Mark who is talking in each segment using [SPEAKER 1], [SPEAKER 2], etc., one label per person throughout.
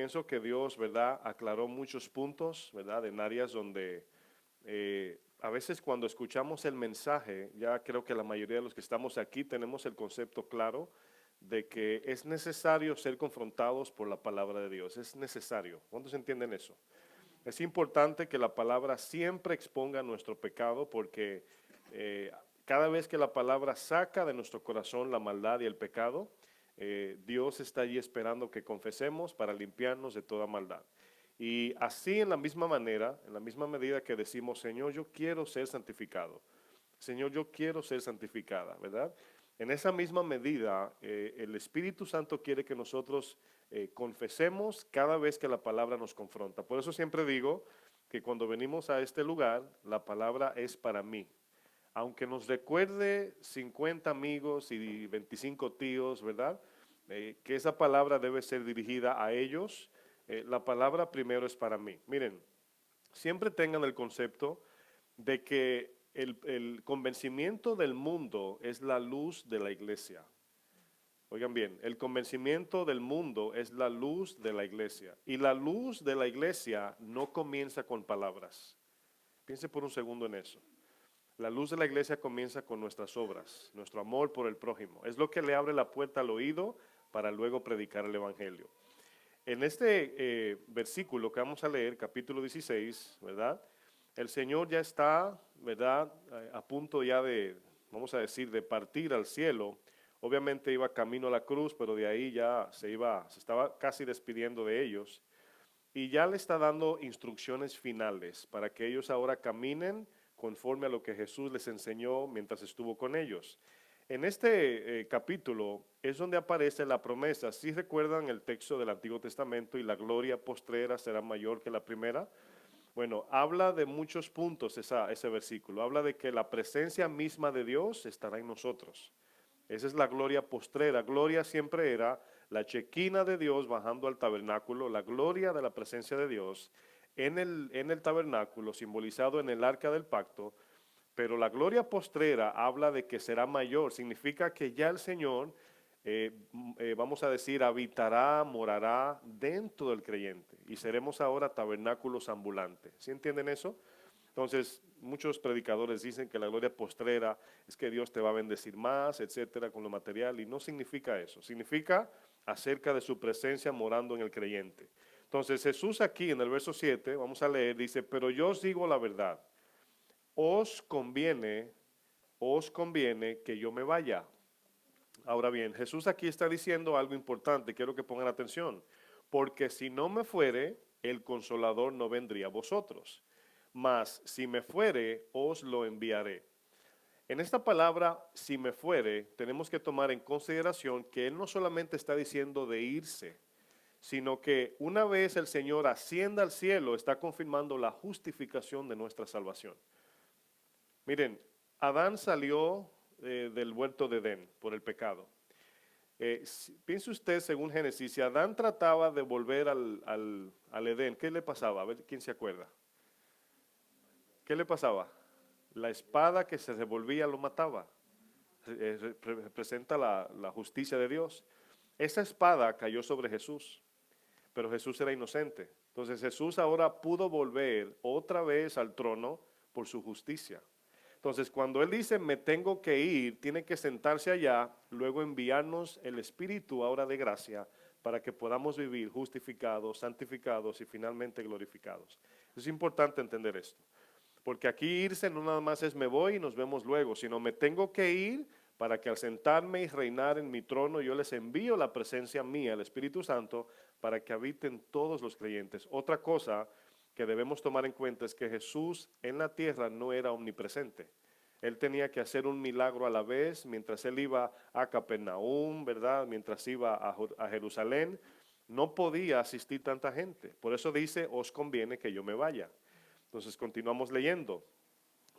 [SPEAKER 1] pienso que Dios, ¿verdad?, aclaró muchos puntos, ¿verdad?, en áreas donde a veces cuando escuchamos el mensaje, ya creo que la mayoría de los que estamos aquí tenemos el concepto claro de que es necesario ser confrontados por la palabra de Dios, es necesario. ¿Cuántos entienden eso? Es importante que la palabra siempre exponga nuestro pecado porque eh, cada vez que la palabra saca de nuestro corazón la maldad y el pecado, Dios está allí esperando que confesemos para limpiarnos de toda maldad. Y así en la misma manera, en la misma medida que decimos, Señor, yo quiero ser santificado. Señor, yo quiero ser santificada, ¿verdad? En esa misma medida, el Espíritu Santo quiere que nosotros confesemos cada vez que la palabra nos confronta. Por eso siempre digo que cuando venimos a este lugar, la palabra es para mí. Aunque nos recuerde 50 amigos y 25 tíos, ¿verdad? Que esa palabra debe ser dirigida a ellos. La palabra primero es para mí. Miren, siempre tengan el concepto de que el convencimiento del mundo es la luz de la iglesia. Oigan bien, el convencimiento del mundo es la luz de la iglesia. Y la luz de la iglesia no comienza con palabras. Piense por un segundo en eso. La luz de la iglesia comienza con nuestras obras, nuestro amor por el prójimo. Es lo que le abre la puerta al oído para luego predicar el evangelio. En este versículo que vamos a leer, capítulo 16, ¿verdad? El Señor ya está, ¿verdad? A punto ya de, vamos a decir, de partir al cielo. Obviamente iba camino a la cruz, pero de ahí ya se estaba casi despidiendo de ellos. Y ya le está dando instrucciones finales para que ellos ahora caminen conforme a lo que Jesús les enseñó mientras estuvo con ellos. En este capítulo es donde aparece la promesa. Si recuerdan el texto del Antiguo Testamento y la gloria postrera será mayor que la primera. Bueno, habla de muchos puntos ese versículo. Habla de que la presencia misma de Dios estará en nosotros. Esa es la gloria postrera. Gloria siempre era la chequina de Dios bajando al tabernáculo, la gloria de la presencia de Dios en el tabernáculo, simbolizado en el arca del pacto. Pero la gloria postrera habla de que será mayor, significa que ya el Señor, vamos a decir, habitará, morará dentro del creyente y seremos ahora tabernáculos ambulantes. ¿Sí entienden eso? Entonces, muchos predicadores dicen que la gloria postrera es que Dios te va a bendecir más, etcétera, con lo material, y no significa eso. Significa acerca de su presencia morando en el creyente. Entonces, Jesús aquí en el verso 7, vamos a leer, dice, pero yo os digo la verdad, os conviene, os conviene que yo me vaya. Ahora bien, Jesús aquí está diciendo algo importante, quiero que pongan atención, porque si no me fuere, el consolador no vendría a vosotros, mas si me fuere, os lo enviaré. En esta palabra, si me fuere, tenemos que tomar en consideración que Él no solamente está diciendo de irse, sino que una vez el Señor ascienda al cielo, está confirmando la justificación de nuestra salvación. Miren, Adán salió del huerto de Edén por el pecado. Piense usted, según Génesis, si Adán trataba de volver al Edén, ¿qué le pasaba? A ver, ¿quién se acuerda? ¿Qué le pasaba? La espada que se revolvía lo mataba. Representa la justicia de Dios. Esa espada cayó sobre Jesús, pero Jesús era inocente. Entonces Jesús ahora pudo volver otra vez al trono por su justicia. Entonces, cuando Él dice, me tengo que ir, tiene que sentarse allá, luego enviarnos el Espíritu ahora de gracia para que podamos vivir justificados, santificados y finalmente glorificados. Es importante entender esto, porque aquí irse no nada más es me voy y nos vemos luego, sino me tengo que ir para que al sentarme y reinar en mi trono yo les envío la presencia mía, el Espíritu Santo, para que habiten todos los creyentes. Otra cosa que debemos tomar en cuenta es que Jesús en la tierra no era omnipresente. Él tenía que hacer un milagro a la vez mientras él iba a Capernaum, ¿verdad? Mientras iba a Jerusalén, no podía asistir tanta gente. Por eso dice, os conviene que yo me vaya. Entonces continuamos leyendo.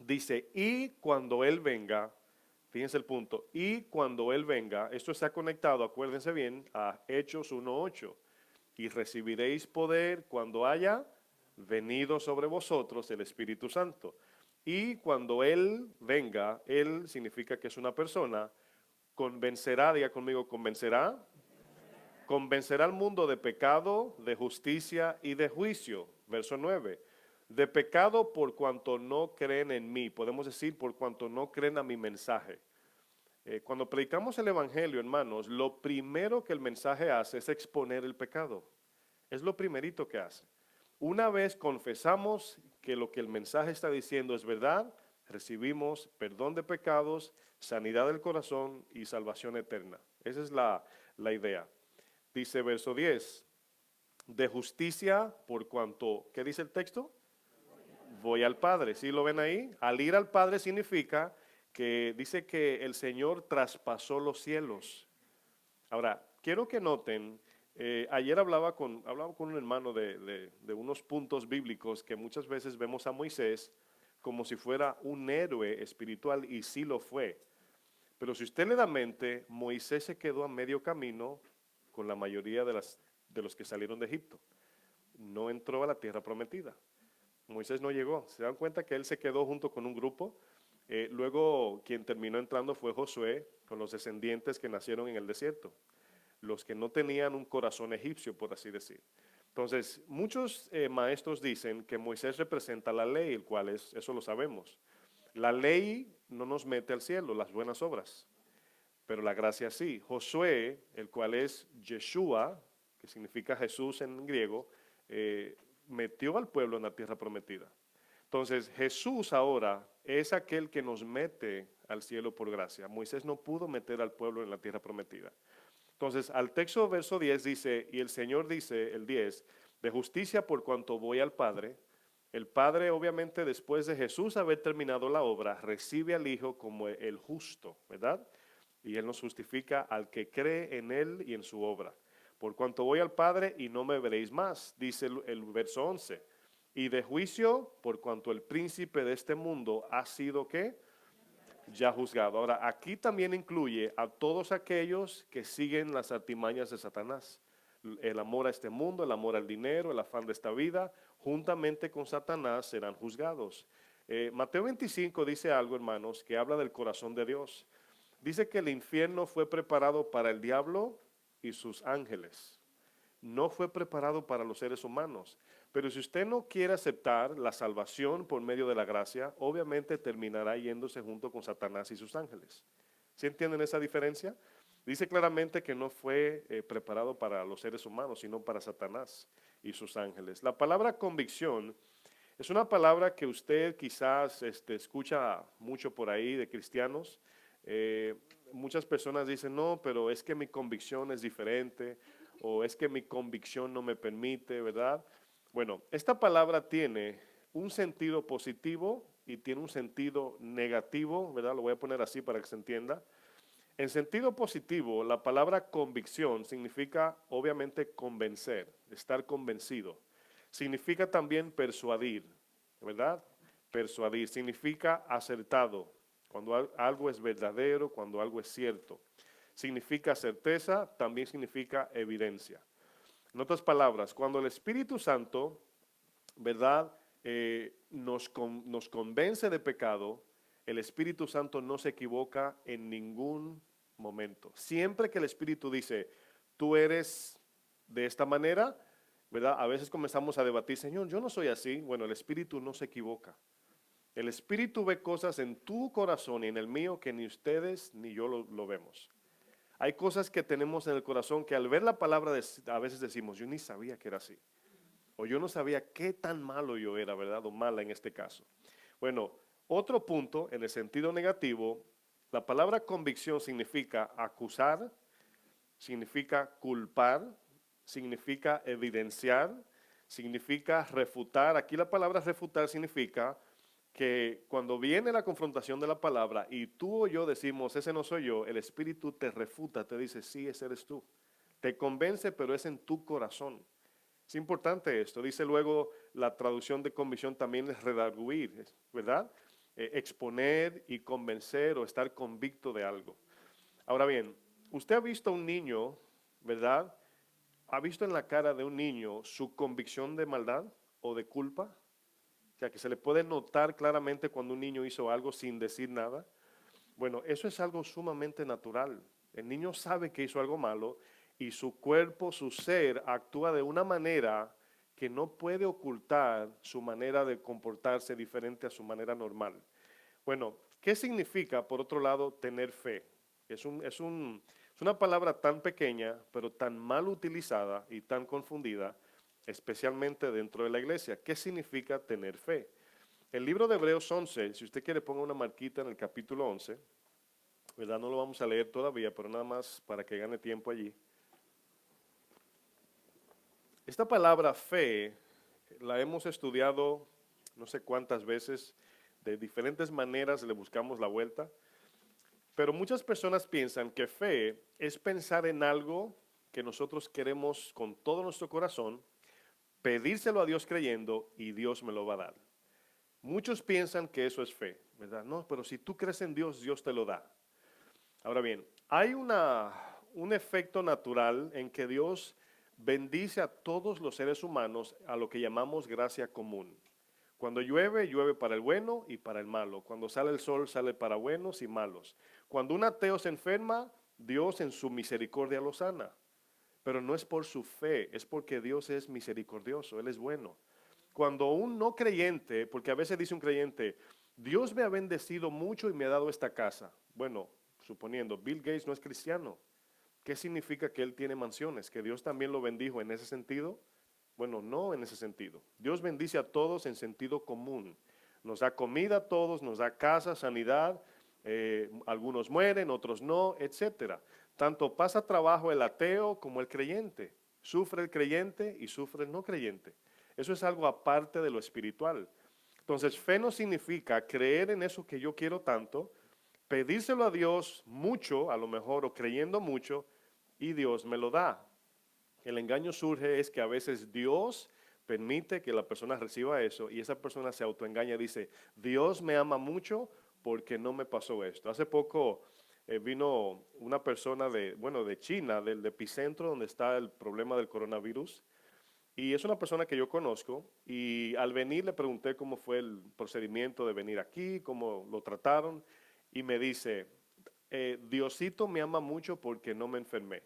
[SPEAKER 1] Dice, y cuando Él venga, fíjense el punto, y cuando Él venga, esto está conectado, acuérdense bien, a Hechos 1:8, y recibiréis poder cuando haya venido sobre vosotros el Espíritu Santo. Y cuando Él venga, Él significa que es una persona, convencerá, diga conmigo, convencerá Convencerá al mundo de pecado, de justicia y de juicio. Verso 9. De pecado por cuanto no creen en mí. Podemos decir por cuanto no creen a mi mensaje. Cuando predicamos el evangelio, hermanos, lo primero que el mensaje hace es exponer el pecado. Es lo primerito que hace. Una vez confesamos que lo que el mensaje está diciendo es verdad, recibimos perdón de pecados, sanidad del corazón y salvación eterna. Esa es la idea. Dice verso 10, de justicia por cuanto, ¿qué dice el texto? Voy al Padre. ¿Sí lo ven ahí? Al ir al Padre significa que dice que el Señor traspasó los cielos. Ahora, quiero que noten, ayer hablaba con un hermano de unos puntos bíblicos que muchas veces vemos a Moisés como si fuera un héroe espiritual, y sí lo fue. Pero si usted le da mente, Moisés se quedó a medio camino con la mayoría de los que salieron de Egipto. No entró a la tierra prometida. Moisés no llegó. Se dan cuenta que él se quedó junto con un grupo. Luego quien terminó entrando fue Josué, con los descendientes que nacieron en el desierto, los que no tenían un corazón egipcio, por así decir. Entonces, muchos maestros dicen que Moisés representa la ley, el cual es, eso lo sabemos. La ley no nos mete al cielo, las buenas obras, pero la gracia sí. Josué, el cual es Yeshua, que significa Jesús en griego, metió al pueblo en la tierra prometida. Entonces, Jesús ahora es aquel que nos mete al cielo por gracia. Moisés no pudo meter al pueblo en la tierra prometida. Entonces, al texto verso 10 dice, y el Señor dice, el 10, de justicia por cuanto voy al Padre. El Padre, obviamente, después de Jesús haber terminado la obra, recibe al Hijo como el justo, ¿verdad? Y Él nos justifica al que cree en Él y en su obra. Por cuanto voy al Padre y no me veréis más, dice el verso 11. Y de juicio, por cuanto el príncipe de este mundo ha sido, ¿qué? Ya juzgado. Ahora, aquí también incluye a todos aquellos que siguen las artimañas de Satanás. El amor a este mundo, el amor al dinero, el afán de esta vida, juntamente con Satanás serán juzgados. Mateo 25 dice algo, hermanos, que habla del corazón de Dios. Dice que el infierno fue preparado para el diablo y sus ángeles. No fue preparado para los seres humanos. Pero si usted no quiere aceptar la salvación por medio de la gracia, obviamente terminará yéndose junto con Satanás y sus ángeles. ¿Sí entienden esa diferencia? Dice claramente que no fue preparado para los seres humanos, sino para Satanás y sus ángeles. La palabra convicción es una palabra que usted quizás escucha mucho por ahí de cristianos. Muchas personas dicen, no, pero es que mi convicción es diferente, o es que mi convicción no me permite, ¿verdad? Bueno, esta palabra tiene un sentido positivo y tiene un sentido negativo, ¿verdad? Lo voy a poner así para que se entienda. En sentido positivo, la palabra convicción significa obviamente convencer, estar convencido. Significa también persuadir, ¿verdad? Persuadir significa acertado, cuando algo es verdadero, cuando algo es cierto. Significa certeza, también significa evidencia. En otras palabras, cuando el Espíritu Santo, ¿verdad?, nos convence de pecado, el Espíritu Santo no se equivoca en ningún momento. Siempre que el Espíritu dice, tú eres de esta manera, ¿verdad? A veces comenzamos a debatir, Señor, yo no soy así. Bueno, el Espíritu no se equivoca. El Espíritu ve cosas en tu corazón y en el mío que ni ustedes ni yo lo vemos. Hay cosas que tenemos en el corazón que al ver la palabra a veces decimos, yo ni sabía que era así. O yo no sabía qué tan malo yo era, ¿verdad? O mala en este caso. Bueno, otro punto en el sentido negativo, la palabra convicción significa acusar, significa culpar, significa evidenciar, significa refutar. Aquí la palabra refutar significa que cuando viene la confrontación de la palabra y tú o yo decimos, ese no soy yo, el Espíritu te refuta, te dice, sí, ese eres tú. Te convence, pero es en tu corazón. Es importante esto. Dice luego la traducción de convicción también es redarguir, ¿verdad? Exponer y convencer o estar convicto de algo. Ahora bien, usted ha visto a un niño, ¿verdad? ¿Ha visto en la cara de un niño su convicción de maldad o de culpa? O sea, que se le puede notar claramente cuando un niño hizo algo sin decir nada. Bueno, eso es algo sumamente natural. El niño sabe que hizo algo malo y su cuerpo, su ser, actúa de una manera que no puede ocultar su manera de comportarse diferente a su manera normal. Bueno, ¿qué significa, por otro lado, tener fe? Es una palabra tan pequeña, pero tan mal utilizada y tan confundida, especialmente dentro de la iglesia. ¿Qué significa tener fe? El libro de Hebreos 11, si usted quiere ponga una marquita en el capítulo 11, ¿verdad? No lo vamos a leer todavía, pero nada más para que gane tiempo allí. Esta palabra fe la hemos estudiado no sé cuántas veces, de diferentes maneras le buscamos la vuelta, pero muchas personas piensan que fe es pensar en algo que nosotros queremos con todo nuestro corazón, pedírselo a Dios creyendo y Dios me lo va a dar. Muchos piensan que eso es fe, ¿verdad? No, pero si tú crees en Dios, Dios te lo da. Ahora bien, hay un efecto natural en que Dios bendice a todos los seres humanos a lo que llamamos gracia común. Cuando llueve, llueve para el bueno y para el malo. Cuando sale el sol, sale para buenos y malos. Cuando un ateo se enferma, Dios en su misericordia lo sana. Pero no es por su fe, es porque Dios es misericordioso, Él es bueno. Cuando un no creyente, porque a veces dice un creyente, Dios me ha bendecido mucho y me ha dado esta casa. Bueno, suponiendo, Bill Gates no es cristiano. ¿Qué significa que él tiene mansiones? ¿Que Dios también lo bendijo en ese sentido? Bueno, no en ese sentido. Dios bendice a todos en sentido común. Nos da comida a todos, nos da casa, sanidad, algunos mueren, otros no, etcétera. Tanto pasa trabajo el ateo como el creyente. Sufre el creyente y sufre el no creyente. Eso es algo aparte de lo espiritual. Entonces, fe no significa creer en eso que yo quiero tanto, pedírselo a Dios mucho, a lo mejor, o creyendo mucho, y Dios me lo da. El engaño surge es que a veces Dios permite que la persona reciba eso y esa persona se autoengaña y dice, Dios me ama mucho porque no me pasó esto. Hace poco vino una persona de China, del epicentro donde está el problema del coronavirus, y es una persona que yo conozco y al venir le pregunté cómo fue el procedimiento de venir aquí, cómo lo trataron y me dice, Diosito me ama mucho porque no me enfermé.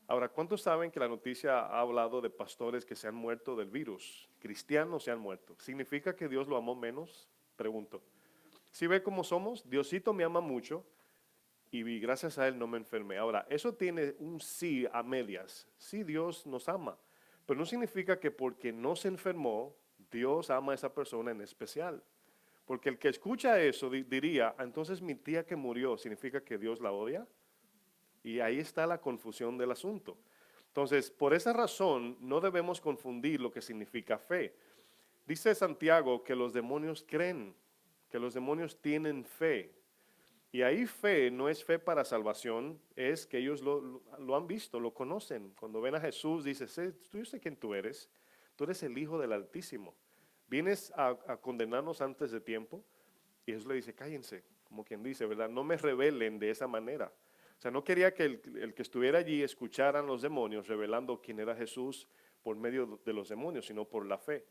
[SPEAKER 1] Ahora, ¿cuántos saben que la noticia ha hablado de pastores que se han muerto del virus? Cristianos se han muerto. ¿Significa que Dios lo amó menos? Pregunto. Si ve cómo somos, Diosito me ama mucho y gracias a Él no me enfermé. Ahora, eso tiene un sí a medias. Sí, Dios nos ama, pero no significa que porque no se enfermó, Dios ama a esa persona en especial. Porque el que escucha eso diría, entonces mi tía que murió, ¿significa que Dios la odia? Y ahí está la confusión del asunto. Entonces, por esa razón, no debemos confundir lo que significa fe. Dice Santiago que los demonios creen, que los demonios tienen fe. Y ahí fe no es fe para salvación, es que ellos lo han visto, lo conocen. Cuando ven a Jesús, dice, yo sé quién tú eres el Hijo del Altísimo. Vienes a condenarnos antes de tiempo. Y Jesús le dice, cállense, como quien dice, ¿verdad? No me rebelen de esa manera. O sea, no quería que el que estuviera allí escucharan los demonios revelando quién era Jesús por medio de los demonios, sino por la fe.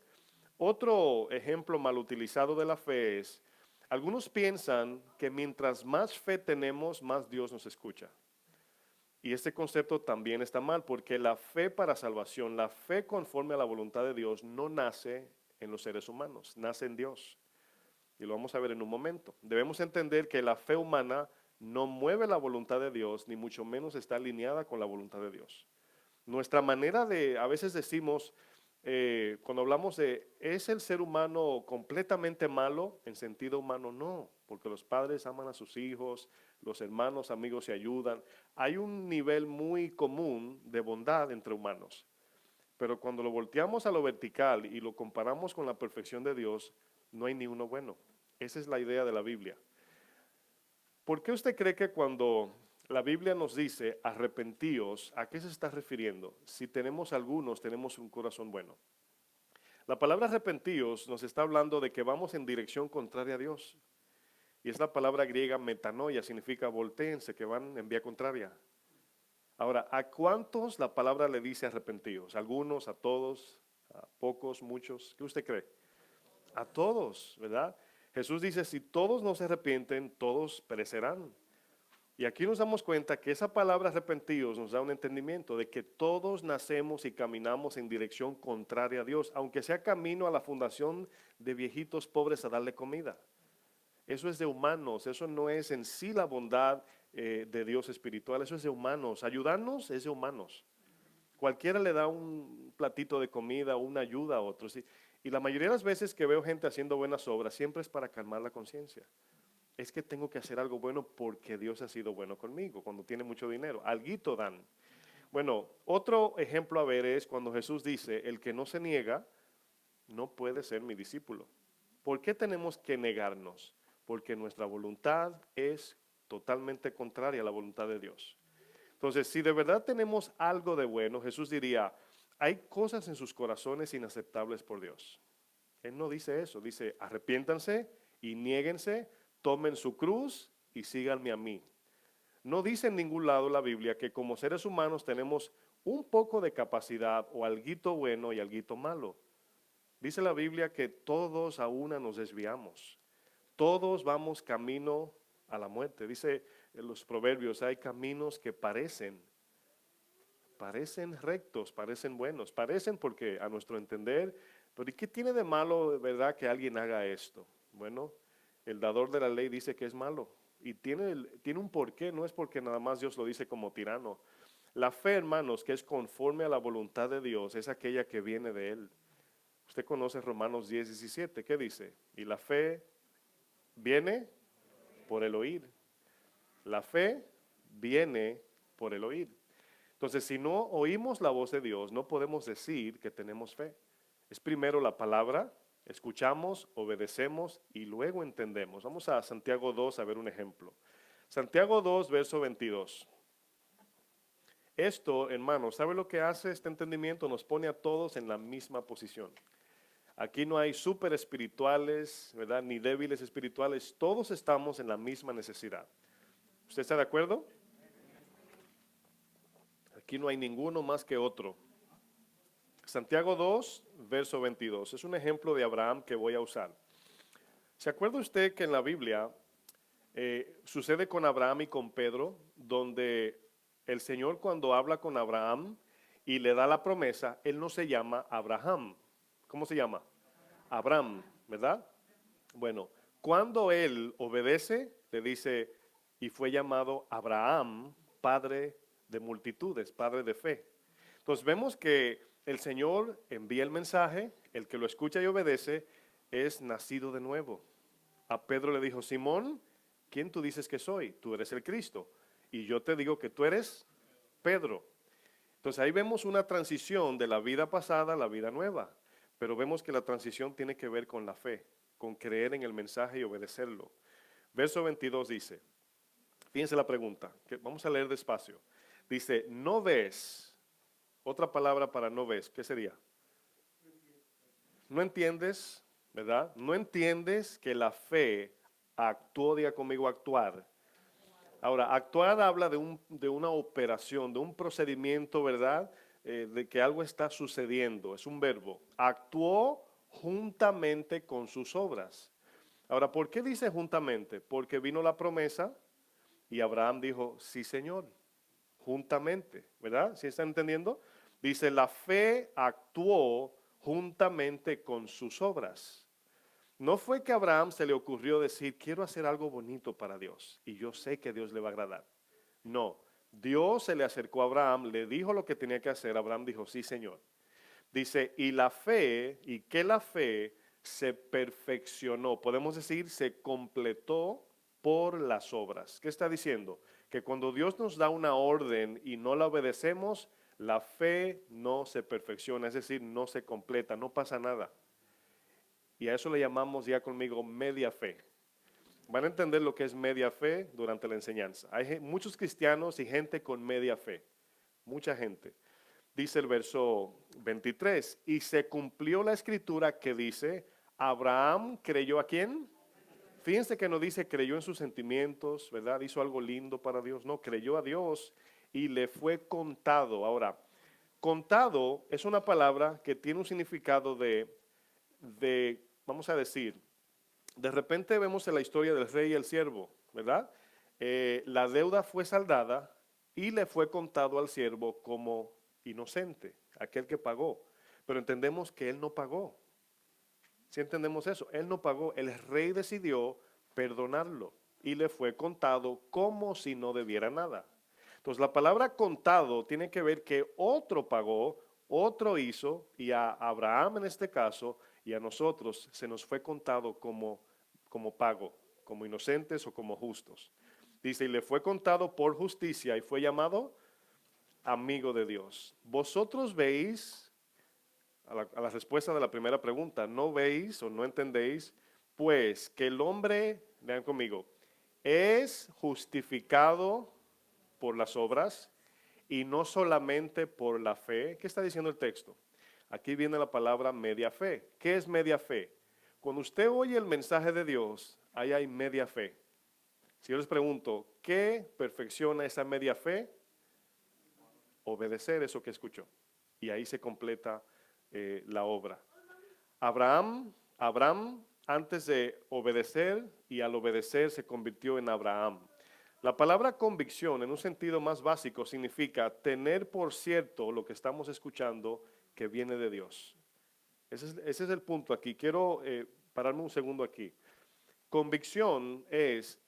[SPEAKER 1] Otro ejemplo mal utilizado de la fe es, algunos piensan que mientras más fe tenemos, más Dios nos escucha. Y este concepto también está mal, porque la fe para salvación, la fe conforme a la voluntad de Dios, no nace en los seres humanos, nace en Dios. Y lo vamos a ver en un momento. Debemos entender que la fe humana no mueve la voluntad de Dios, ni mucho menos está alineada con la voluntad de Dios. Nuestra manera a veces decimos, cuando hablamos ¿es el ser humano completamente malo? En sentido humano no, porque los padres aman a sus hijos, los hermanos, amigos se ayudan. Hay un nivel muy común de bondad entre humanos. Pero cuando lo volteamos a lo vertical y lo comparamos con la perfección de Dios, no hay ni uno bueno. Esa es la idea de la Biblia. ¿Por qué usted cree que cuando la Biblia nos dice arrepentíos, ¿a qué se está refiriendo? Si tenemos algunos, tenemos un corazón bueno. La palabra arrepentíos nos está hablando de que vamos en dirección contraria a Dios. Y es la palabra griega metanoia, significa voltéense, que van en vía contraria. Ahora, ¿a cuántos la palabra le dice arrepentidos? ¿Algunos, a todos, a pocos, muchos? ¿Qué usted cree? A todos, ¿verdad? Jesús dice, si todos no se arrepienten, todos perecerán. Y aquí nos damos cuenta que esa palabra arrepentidos nos da un entendimiento de que todos nacemos y caminamos en dirección contraria a Dios, aunque sea camino a la fundación de viejitos pobres a darle comida. Eso es de humanos, eso no es en sí la bondad de Dios espiritual, eso es de humanos. Ayudarnos es de humanos. Cualquiera le da un platito de comida o una ayuda a otros. Y la mayoría de las veces que veo gente haciendo buenas obras, siempre es para calmar la conciencia. Es que tengo que hacer algo bueno porque Dios ha sido bueno conmigo, cuando tiene mucho dinero. Alguito dan. Bueno, otro ejemplo a ver es cuando Jesús dice, el que no se niega, no puede ser mi discípulo. ¿Por qué tenemos que negarnos? Porque nuestra voluntad es totalmente contraria a la voluntad de Dios. Entonces, si de verdad tenemos algo de bueno, Jesús diría, hay cosas en sus corazones inaceptables por Dios. Él no dice eso, dice, arrepiéntanse y niéguense, tomen su cruz y síganme a mí. No dice en ningún lado la Biblia que como seres humanos tenemos un poco de capacidad o alguito bueno y alguito malo. Dice la Biblia que todos a una nos desviamos. Todos vamos camino a la muerte. Dice en los proverbios, hay caminos que parecen rectos, parecen buenos. Parecen porque a nuestro entender, pero ¿y qué tiene de malo, de verdad, que alguien haga esto? Bueno, el dador de la ley dice que es malo. Y tiene un porqué, no es porque nada más Dios lo dice como tirano. La fe, hermanos, que es conforme a la voluntad de Dios, es aquella que viene de Él. Usted conoce Romanos 10:17, ¿qué dice? Y la fe viene por el oír. La fe viene por el oír. Entonces, si no oímos la voz de Dios, no podemos decir que tenemos fe. Es primero la palabra, escuchamos, obedecemos y luego entendemos. Vamos a Santiago 2 a ver un ejemplo. Santiago 2, verso 22. Esto, hermanos, ¿sabe lo que hace este entendimiento? Nos pone a todos en la misma posición. Aquí no hay super espirituales, ¿verdad? Ni débiles espirituales. Todos estamos en la misma necesidad. ¿Usted está de acuerdo? Aquí no hay ninguno más que otro. Santiago 2, verso 22. Es un ejemplo de Abraham que voy a usar. ¿Se acuerda usted que en la Biblia sucede con Abraham y con Pedro, donde el Señor cuando habla con Abraham y le da la promesa, él no se llama Abraham. ¿Cómo se llama? Abraham, ¿verdad? Bueno, cuando él obedece, le dice, y fue llamado Abraham, padre de multitudes, padre de fe. Entonces vemos que el Señor envía el mensaje, el que lo escucha y obedece es nacido de nuevo. A Pedro le dijo, Simón, ¿quién tú dices que soy? Tú eres el Cristo. Y yo te digo que tú eres Pedro. Entonces ahí vemos una transición de la vida pasada a la vida nueva. Pero vemos que la transición tiene que ver con la fe, con creer en el mensaje y obedecerlo. Verso 22 dice, fíjense la pregunta, que vamos a leer despacio. Dice, no ves, otra palabra para no ves, ¿qué sería? No entiendes, ¿verdad? No entiendes que la fe actuó, diga conmigo, actuar. Ahora, actuar habla de una operación, de un procedimiento, ¿verdad? De que algo está sucediendo, es un verbo. Actuó juntamente con sus obras. Ahora, ¿por qué dice juntamente? Porque vino la promesa y Abraham dijo, sí, Señor, juntamente, ¿verdad? ¿Sí están entendiendo? Dice, la fe actuó juntamente con sus obras. No fue que a Abraham se le ocurrió decir, quiero hacer algo bonito para Dios y yo sé que Dios le va a agradar. No, Dios se le acercó a Abraham, le dijo lo que tenía que hacer, Abraham dijo, sí, Señor. Dice, y la fe, y que la fe se perfeccionó, podemos decir, se completó por las obras. ¿Qué está diciendo? Que cuando Dios nos da una orden y no la obedecemos, la fe no se perfecciona, es decir, no se completa, no pasa nada. Y a eso le llamamos, ya conmigo, media fe. Van a entender lo que es media fe durante la enseñanza. Hay muchos cristianos y gente con media fe. Mucha gente. Dice el verso 23, y se cumplió la escritura que dice, Abraham creyó ¿a quién? Fíjense que no dice creyó en sus sentimientos, ¿verdad? Hizo algo lindo para Dios. No, creyó a Dios y le fue contado. Ahora, contado es una palabra que tiene un significado vamos a decir, de repente vemos en la historia del rey y el siervo, ¿verdad? la deuda fue saldada y le fue contado al siervo como inocente, aquel que pagó. Pero entendemos que él no pagó. ¿Sí entendemos eso? Él no pagó. El rey decidió perdonarlo y le fue contado como si no debiera nada. Entonces la palabra contado tiene que ver que otro pagó, otro hizo, y a Abraham en este caso y a nosotros se nos fue contado como pago, como inocentes o como justos. Dice, y le fue contado por justicia y fue llamado amigo de Dios. Vosotros veis, a la respuesta de la primera pregunta, no veis o no entendéis, pues que el hombre, vean conmigo, es justificado por las obras y no solamente por la fe. ¿Qué está diciendo el texto? Aquí viene la palabra media fe. ¿Qué es media fe? Cuando usted oye el mensaje de Dios, ahí hay media fe. Si yo les pregunto, ¿qué perfecciona esa media fe? Obedecer eso que escuchó. Y ahí se completa la obra. Abraham, antes de obedecer y al obedecer se convirtió en Abraham. La palabra convicción en un sentido más básico significa tener por cierto lo que estamos escuchando que viene de Dios. Ese es el punto aquí. Quiero pararme un segundo aquí. Convicción es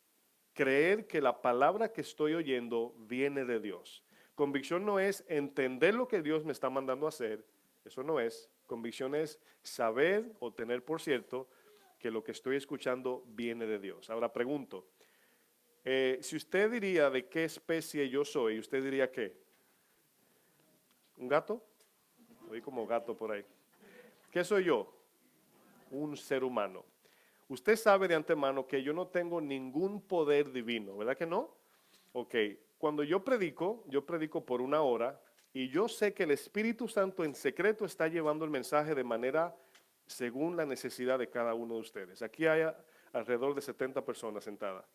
[SPEAKER 1] creer que la palabra que estoy oyendo viene de Dios. Convicción no es entender lo que Dios me está mandando a hacer, eso no es. Convicción es saber o tener por cierto que lo que estoy escuchando viene de Dios. Ahora pregunto, si usted diría de qué especie yo soy, ¿usted diría qué? ¿Un gato? Oí como gato por ahí. ¿Qué soy yo? Un ser humano. Usted sabe de antemano que yo no tengo ningún poder divino, ¿verdad que no? Ok, cuando yo predico por 1 hora y yo sé que el Espíritu Santo en secreto está llevando el mensaje de manera según la necesidad de cada uno de ustedes. Aquí hay alrededor de 70 personas sentadas.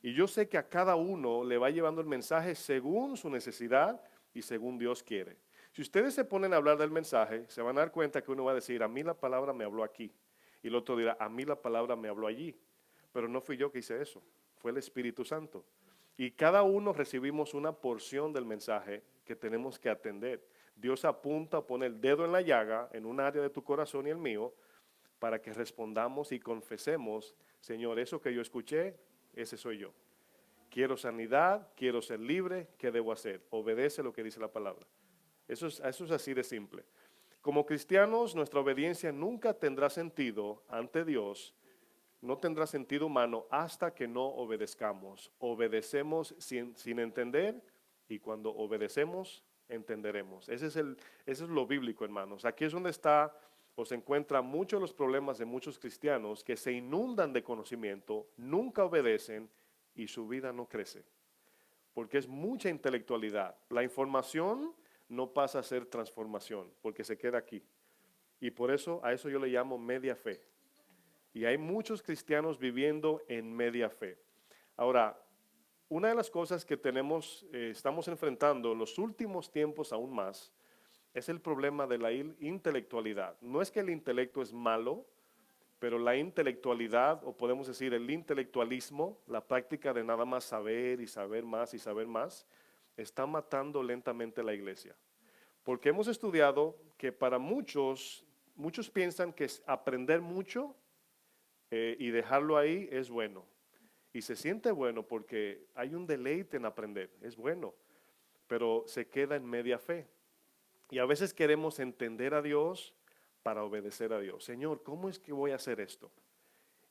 [SPEAKER 1] Y yo sé que a cada uno le va llevando el mensaje según su necesidad y según Dios quiere. Si ustedes se ponen a hablar del mensaje, se van a dar cuenta que uno va a decir, a mí la palabra me habló aquí. Y el otro dirá, a mí la palabra me habló allí. Pero no fui yo que hice eso, fue el Espíritu Santo. Y cada uno recibimos una porción del mensaje que tenemos que atender. Dios apunta, pone el dedo en la llaga, en un área de tu corazón y el mío, para que respondamos y confesemos, Señor, eso que yo escuché, ese soy yo. Quiero sanidad, quiero ser libre, ¿qué debo hacer? Obedece lo que dice la palabra. Eso es así de simple. Como cristianos, nuestra obediencia nunca tendrá sentido ante Dios, no tendrá sentido humano hasta que no obedezcamos. Obedecemos sin entender y cuando obedecemos, entenderemos. Eso es lo bíblico, hermanos. Aquí es donde está o se encuentran muchos de los problemas de muchos cristianos que se inundan de conocimiento, nunca obedecen y su vida no crece. Porque es mucha intelectualidad. La información no pasa a ser transformación, porque se queda aquí. Y por eso, a eso yo le llamo media fe. Y hay muchos cristianos viviendo en media fe. Ahora, una de las cosas que estamos enfrentando en los últimos tiempos aún más, es el problema de la intelectualidad. No es que el intelecto es malo, pero la intelectualidad, o podemos decir el intelectualismo, la práctica de nada más saber y saber más y saber más, está matando lentamente la iglesia. Porque hemos estudiado que para muchos piensan que aprender mucho y dejarlo ahí es bueno. Y se siente bueno porque hay un deleite en aprender, es bueno, pero se queda en media fe. Y a veces queremos entender a Dios para obedecer a Dios. Señor, ¿cómo es que voy a hacer esto?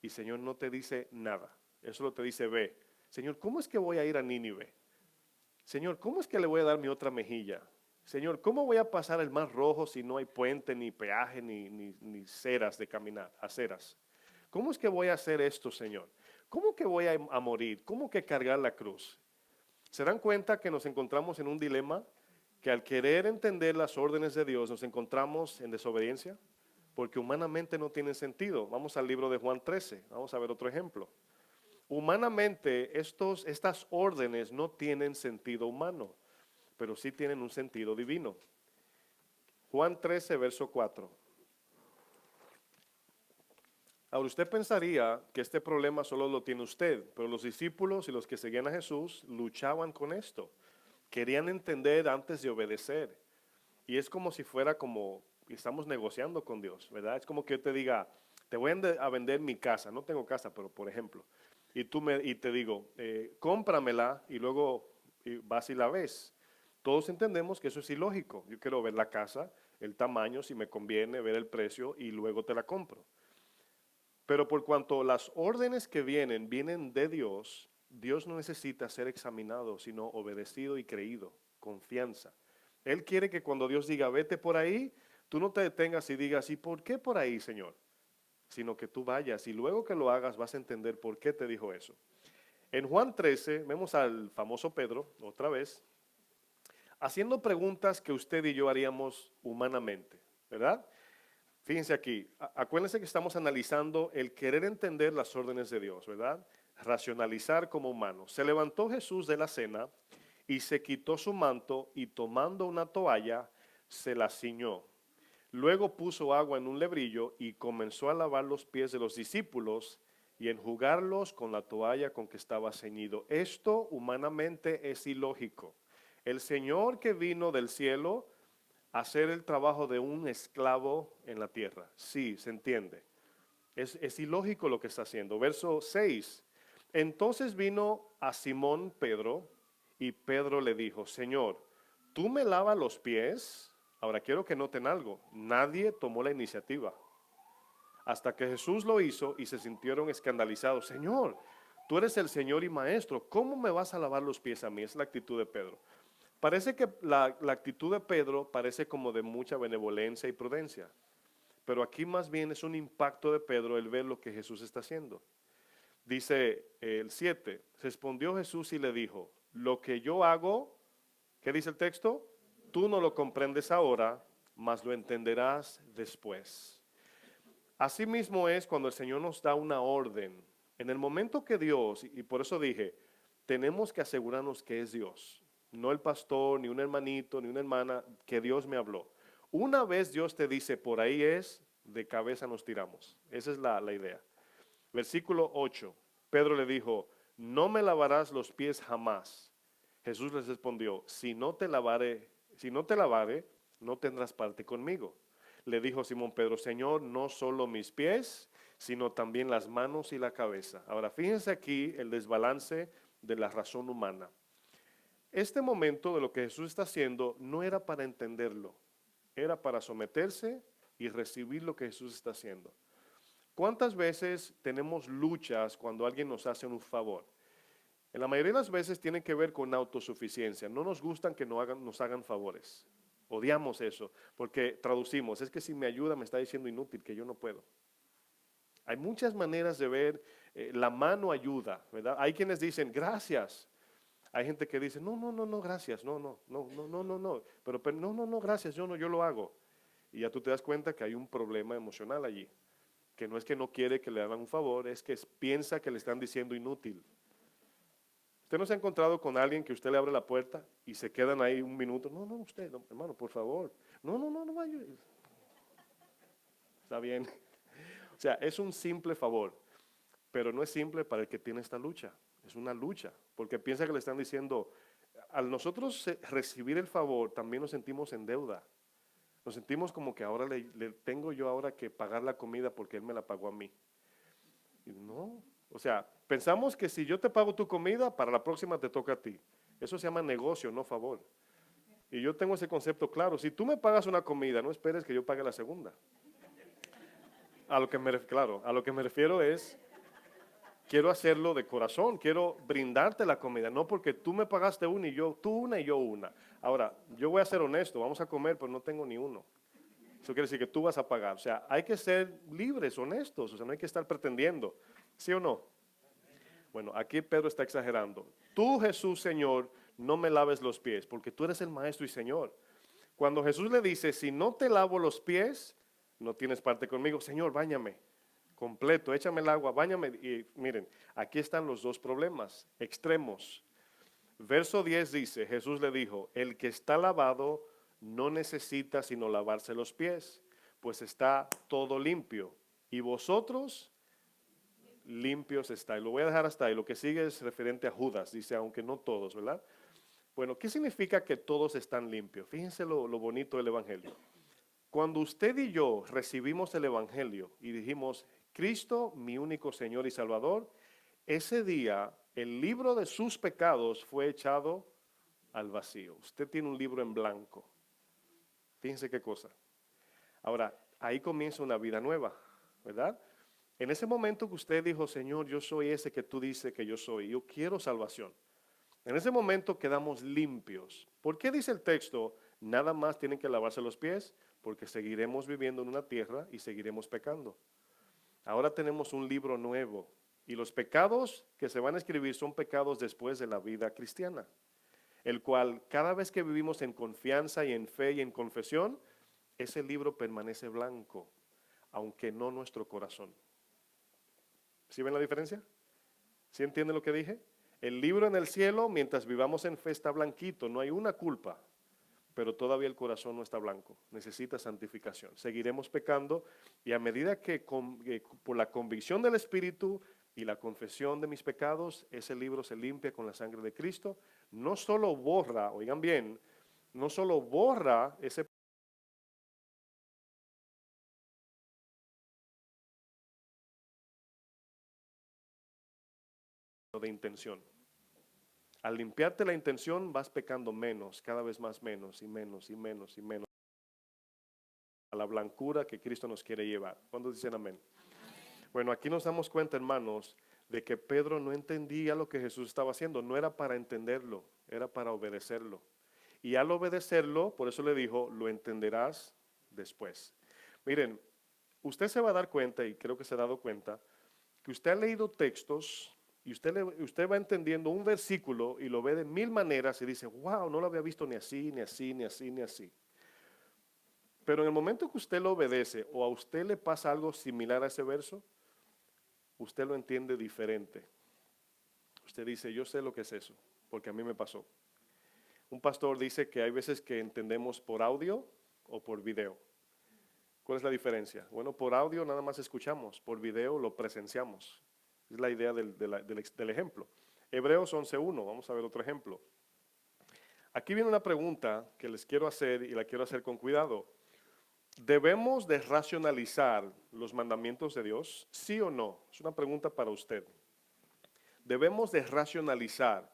[SPEAKER 1] Y Señor no te dice nada, eso solo te dice ve. Señor, ¿cómo es que voy a ir a Nínive? Señor, ¿cómo es que le voy a dar mi otra mejilla? Señor, ¿cómo voy a pasar el mar rojo si no hay puente, ni peaje, ni ceras de caminar, aceras? ¿Cómo es que voy a hacer esto, Señor? ¿Cómo que voy a morir? ¿Cómo que cargar la cruz? ¿Se dan cuenta que nos encontramos en un dilema? Que al querer entender las órdenes de Dios nos encontramos en desobediencia, porque humanamente no tienen sentido. Vamos al libro de Juan 13, vamos a ver otro ejemplo. Humanamente estas órdenes no tienen sentido humano, pero sí tienen un sentido divino. Juan 13, verso 4. Ahora, usted pensaría que este problema solo lo tiene usted, pero los discípulos y los que seguían a Jesús luchaban con esto. Querían entender antes de obedecer. Y es como si fuera como, estamos negociando con Dios, ¿verdad? Es como que yo te diga, te voy a vender mi casa, no tengo casa, pero por ejemplo, y te digo, cómpramela y luego vas y la ves. Todos entendemos que eso es ilógico. Yo quiero ver la casa, el tamaño, si me conviene, ver el precio y luego te la compro. Pero por cuanto las órdenes que vienen de Dios, Dios no necesita ser examinado, sino obedecido y creído, confianza. Él quiere que cuando Dios diga, vete por ahí, tú no te detengas y digas, ¿y por qué por ahí, Señor? Sino que tú vayas y luego que lo hagas vas a entender por qué te dijo eso. En Juan 13 vemos al famoso Pedro, otra vez, haciendo preguntas que usted y yo haríamos humanamente, ¿verdad? Fíjense aquí, acuérdense que estamos analizando el querer entender las órdenes de Dios, ¿verdad? Racionalizar como humano. Se levantó Jesús de la cena y se quitó su manto y tomando una toalla se la ciñó. Luego puso agua en un lebrillo y comenzó a lavar los pies de los discípulos y enjugarlos con la toalla con que estaba ceñido. Esto humanamente es ilógico. El Señor que vino del cielo hacer el trabajo de un esclavo en la tierra. Sí, se entiende. Es ilógico lo que está haciendo. Verso 6. Entonces vino a Simón Pedro y Pedro le dijo, Señor, ¿tú me lavas los pies? Ahora quiero que noten algo. Nadie tomó la iniciativa. Hasta que Jesús lo hizo y se sintieron escandalizados. Señor, tú eres el Señor y Maestro. ¿Cómo me vas a lavar los pies a mí? Es la actitud de Pedro. Parece que la actitud de Pedro parece como de mucha benevolencia y prudencia, pero aquí más bien es un impacto de Pedro el ver lo que Jesús está haciendo. Dice el 7, respondió Jesús y le dijo, lo que yo hago, ¿qué dice el texto? Tú no lo comprendes ahora, mas lo entenderás después. Asimismo es cuando el Señor nos da una orden. En el momento que Dios, y por eso dije, tenemos que asegurarnos que es Dios. No el pastor, ni un hermanito, ni una hermana, que Dios me habló. Una vez Dios te dice, por ahí es, de cabeza nos tiramos. Esa es la idea. Versículo 8. Pedro le dijo, no me lavarás los pies jamás. Jesús les respondió, si no te lavare, no tendrás parte conmigo. Le dijo Simón Pedro, Señor, no solo mis pies, sino también las manos y la cabeza. Ahora, fíjense aquí el desbalance de la razón humana. Este momento de lo que Jesús está haciendo no era para entenderlo, era para someterse y recibir lo que Jesús está haciendo. ¿Cuántas veces tenemos luchas cuando alguien nos hace un favor? En la mayoría de las veces tiene que ver con autosuficiencia. No nos gustan que nos hagan favores. Odiamos eso, porque traducimos, es que si me ayuda me está diciendo inútil, que yo no puedo. Hay muchas maneras de ver, la mano ayuda, ¿verdad? Hay quienes dicen, gracias. Hay gente que dice, no, gracias, no, pero no, gracias, yo lo hago. Y ya tú te das cuenta que hay un problema emocional allí, que no es que no quiere que le hagan un favor, es que piensa que le están diciendo inútil. ¿Usted no se ha encontrado con alguien que usted le abre la puerta y se quedan ahí un minuto? No, usted, no, hermano, por favor. No vaya. Está bien. O sea, es un simple favor, pero no es simple para el que tiene esta lucha. Es una lucha, porque piensa que le están diciendo, al nosotros recibir el favor, también nos sentimos en deuda. Nos sentimos como que ahora le tengo yo ahora que pagar la comida porque él me la pagó a mí. Y no, o sea, pensamos que si yo te pago tu comida, para la próxima te toca a ti. Eso se llama negocio, no favor. Y yo tengo ese concepto claro. Si tú me pagas una comida, no esperes que yo pague la segunda. A lo que me refiero es, quiero hacerlo de corazón, quiero brindarte la comida, no porque tú me pagaste una y yo, tú una y yo una. Ahora, yo voy a ser honesto, vamos a comer, pero no tengo ni uno. Eso quiere decir que tú vas a pagar. O sea, hay que ser libres, honestos, o sea, no hay que estar pretendiendo. ¿Sí o no? Bueno, aquí Pedro está exagerando. Tú, Jesús, Señor, no me laves los pies, porque tú eres el Maestro y Señor. Cuando Jesús le dice, si no te lavo los pies, no tienes parte conmigo. Señor, báñame completo, échame el agua, báñame. Y miren, aquí están los dos problemas extremos. Verso 10 dice, Jesús le dijo, el que está lavado no necesita sino lavarse los pies, pues está todo limpio. Y vosotros limpios estáis. Lo voy a dejar hasta ahí. Lo que sigue es referente a Judas. Dice, aunque no todos, ¿verdad? Bueno, ¿qué significa que todos están limpios? Fíjense lo bonito del Evangelio. Cuando usted y yo recibimos el Evangelio y dijimos, Cristo, mi único Señor y Salvador, ese día el libro de sus pecados fue echado al vacío. Usted tiene un libro en blanco. Fíjense qué cosa. Ahora, ahí comienza una vida nueva, ¿verdad? En ese momento que usted dijo, Señor, yo soy ese que tú dices que yo soy, yo quiero salvación. En ese momento quedamos limpios. ¿Por qué dice el texto? Nada más tienen que lavarse los pies, porque seguiremos viviendo en una tierra y seguiremos pecando. Ahora tenemos un libro nuevo y los pecados que se van a escribir son pecados después de la vida cristiana, el cual cada vez que vivimos en confianza y en fe y en confesión, ese libro permanece blanco, aunque no nuestro corazón. ¿Sí ven la diferencia? ¿Sí entienden lo que dije? El libro en el cielo, mientras vivamos en fe, está blanquito, no hay una culpa, pero todavía el corazón no está blanco, necesita santificación. Seguiremos pecando y a medida que por la convicción del Espíritu y la confesión de mis pecados, ese libro se limpia con la sangre de Cristo, no solo borra, oigan bien, no solo borra ese de intención. Al limpiarte la intención vas pecando menos, cada vez más menos y menos y menos y menos a la blancura que Cristo nos quiere llevar. ¿Cuántos dicen amén? Bueno, aquí nos damos cuenta, hermanos, de que Pedro no entendía lo que Jesús estaba haciendo. No era para entenderlo, era para obedecerlo. Y al obedecerlo, por eso le dijo, lo entenderás después. Miren, usted se va a dar cuenta, y creo que se ha dado cuenta, que usted ha leído textos y usted va entendiendo un versículo y lo ve de mil maneras y dice, wow, no lo había visto ni así, ni así, ni así, ni así. Pero en el momento que usted lo obedece o a usted le pasa algo similar a ese verso, usted lo entiende diferente. Usted dice, yo sé lo que es eso, porque a mí me pasó. Un pastor dice que hay veces que entendemos por audio o por video. ¿Cuál es la diferencia? Bueno, por audio nada más escuchamos, por video lo presenciamos. Es la idea del ejemplo. Hebreos 11:1, vamos a ver otro ejemplo. Aquí viene una pregunta que les quiero hacer y la quiero hacer con cuidado. ¿Debemos de racionalizar los mandamientos de Dios? ¿Sí o no? Es una pregunta para usted. Debemos de racionalizar,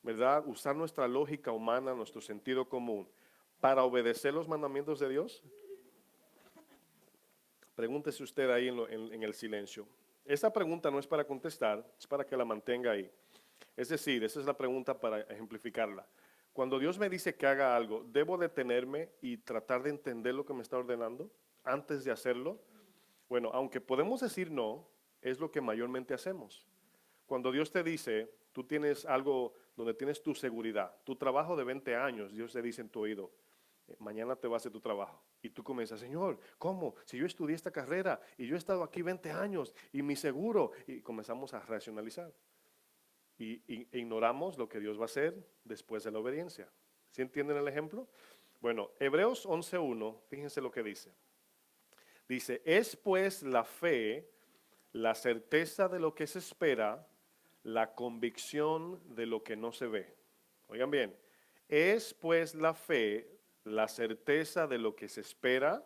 [SPEAKER 1] ¿verdad? Usar nuestra lógica humana, nuestro sentido común, para obedecer los mandamientos de Dios. Pregúntese usted ahí en el silencio. Esta pregunta no es para contestar, es para que la mantenga ahí. Es decir, esa es la pregunta para ejemplificarla. Cuando Dios me dice que haga algo, ¿debo detenerme y tratar de entender lo que me está ordenando antes de hacerlo? Bueno, aunque podemos decir no, es lo que mayormente hacemos. Cuando Dios te dice, tú tienes algo donde tienes tu seguridad, tu trabajo de 20 años, Dios te dice en tu oído, mañana te vas de tu trabajo. Y tú comienzas, Señor, ¿cómo? Si yo estudié esta carrera y yo he estado aquí 20 años y mi seguro, y comenzamos a racionalizar. E ignoramos lo que Dios va a hacer después de la obediencia. ¿Sí entienden el ejemplo? Bueno, Hebreos 11:1, fíjense lo que dice. Dice, es pues la fe, la certeza de lo que se espera, la convicción de lo que no se ve. Oigan bien, es pues la fe, la certeza de lo que se espera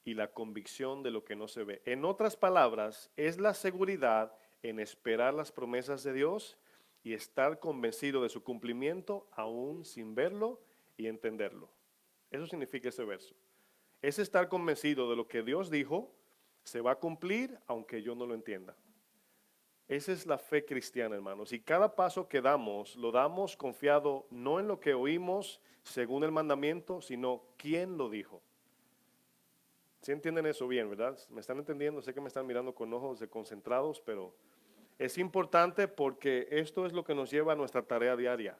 [SPEAKER 1] y la convicción de lo que no se ve. En otras palabras, es la seguridad en esperar las promesas de Dios y estar convencido de su cumplimiento aún sin verlo y entenderlo. Eso significa ese verso. Es estar convencido de lo que Dios dijo se va a cumplir aunque yo no lo entienda. Esa es la fe cristiana, hermanos. Y cada paso que damos, lo damos confiado no en lo que oímos según el mandamiento, sino quién lo dijo. ¿Sí entienden eso bien, verdad? ¿Me están entendiendo? Sé que me están mirando con ojos concentrados, pero es importante porque esto es lo que nos lleva a nuestra tarea diaria.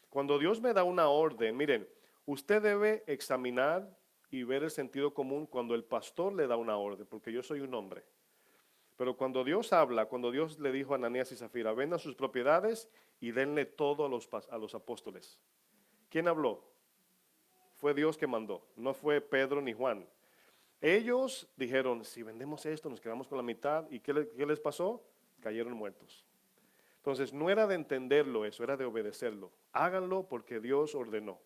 [SPEAKER 1] Cuando Dios me da una orden, miren, usted debe examinar y ver el sentido común cuando el pastor le da una orden, porque yo soy un hombre. Pero cuando Dios habla, cuando Dios le dijo a Ananías y Zafira, vendan sus propiedades y denle todo a los apóstoles. ¿Quién habló? Fue Dios que mandó, no fue Pedro ni Juan. Ellos dijeron, si vendemos esto, nos quedamos con la mitad. ¿Y qué les pasó? cayeron muertos. Entonces no era de entenderlo eso, era de obedecerlo. Háganlo porque Dios ordenó.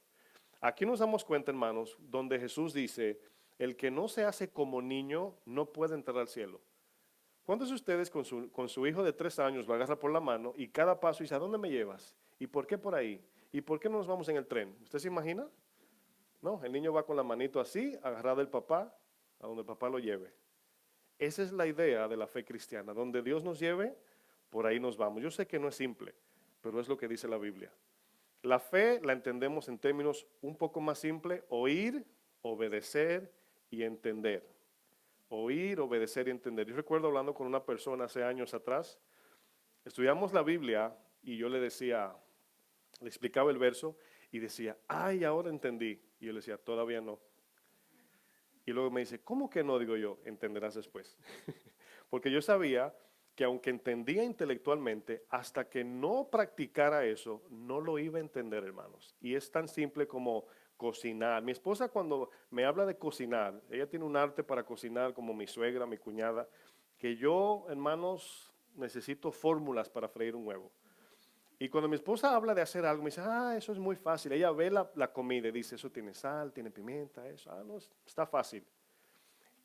[SPEAKER 1] Aquí nos damos cuenta, hermanos, donde Jesús dice, el que no se hace como niño no puede entrar al cielo. ¿Cuántos de ustedes con su hijo de 3 años lo agarra por la mano y cada paso dice, ¿a dónde me llevas? ¿Y por qué por ahí? ¿Y por qué no nos vamos en el tren? ¿Usted se imagina? No, el niño va con la manito así, agarrado del papá, a donde el papá lo lleve. Esa es la idea de la fe cristiana. Donde Dios nos lleve, por ahí nos vamos. Yo sé que no es simple, pero es lo que dice la Biblia. La fe la entendemos en términos un poco más simples: oír, obedecer y entender. Oír, obedecer y entender. Yo recuerdo hablando con una persona hace años atrás, estudiamos la Biblia y yo le decía, le explicaba el verso y decía, ay, ahora entendí. Y yo le decía, todavía no. Y luego me dice, ¿cómo que no? Digo yo, entenderás después. Porque yo sabía que aunque entendía intelectualmente, hasta que no practicara eso, no lo iba a entender, hermanos. Y es tan simple como cocinar. Mi esposa, cuando me habla de cocinar, ella tiene un arte para cocinar, como mi suegra, mi cuñada, que yo, hermanos, necesito fórmulas para freír un huevo. Y cuando mi esposa habla de hacer algo, me dice, eso es muy fácil. Ella ve la comida y dice, eso tiene sal, tiene pimienta, eso. No, está fácil.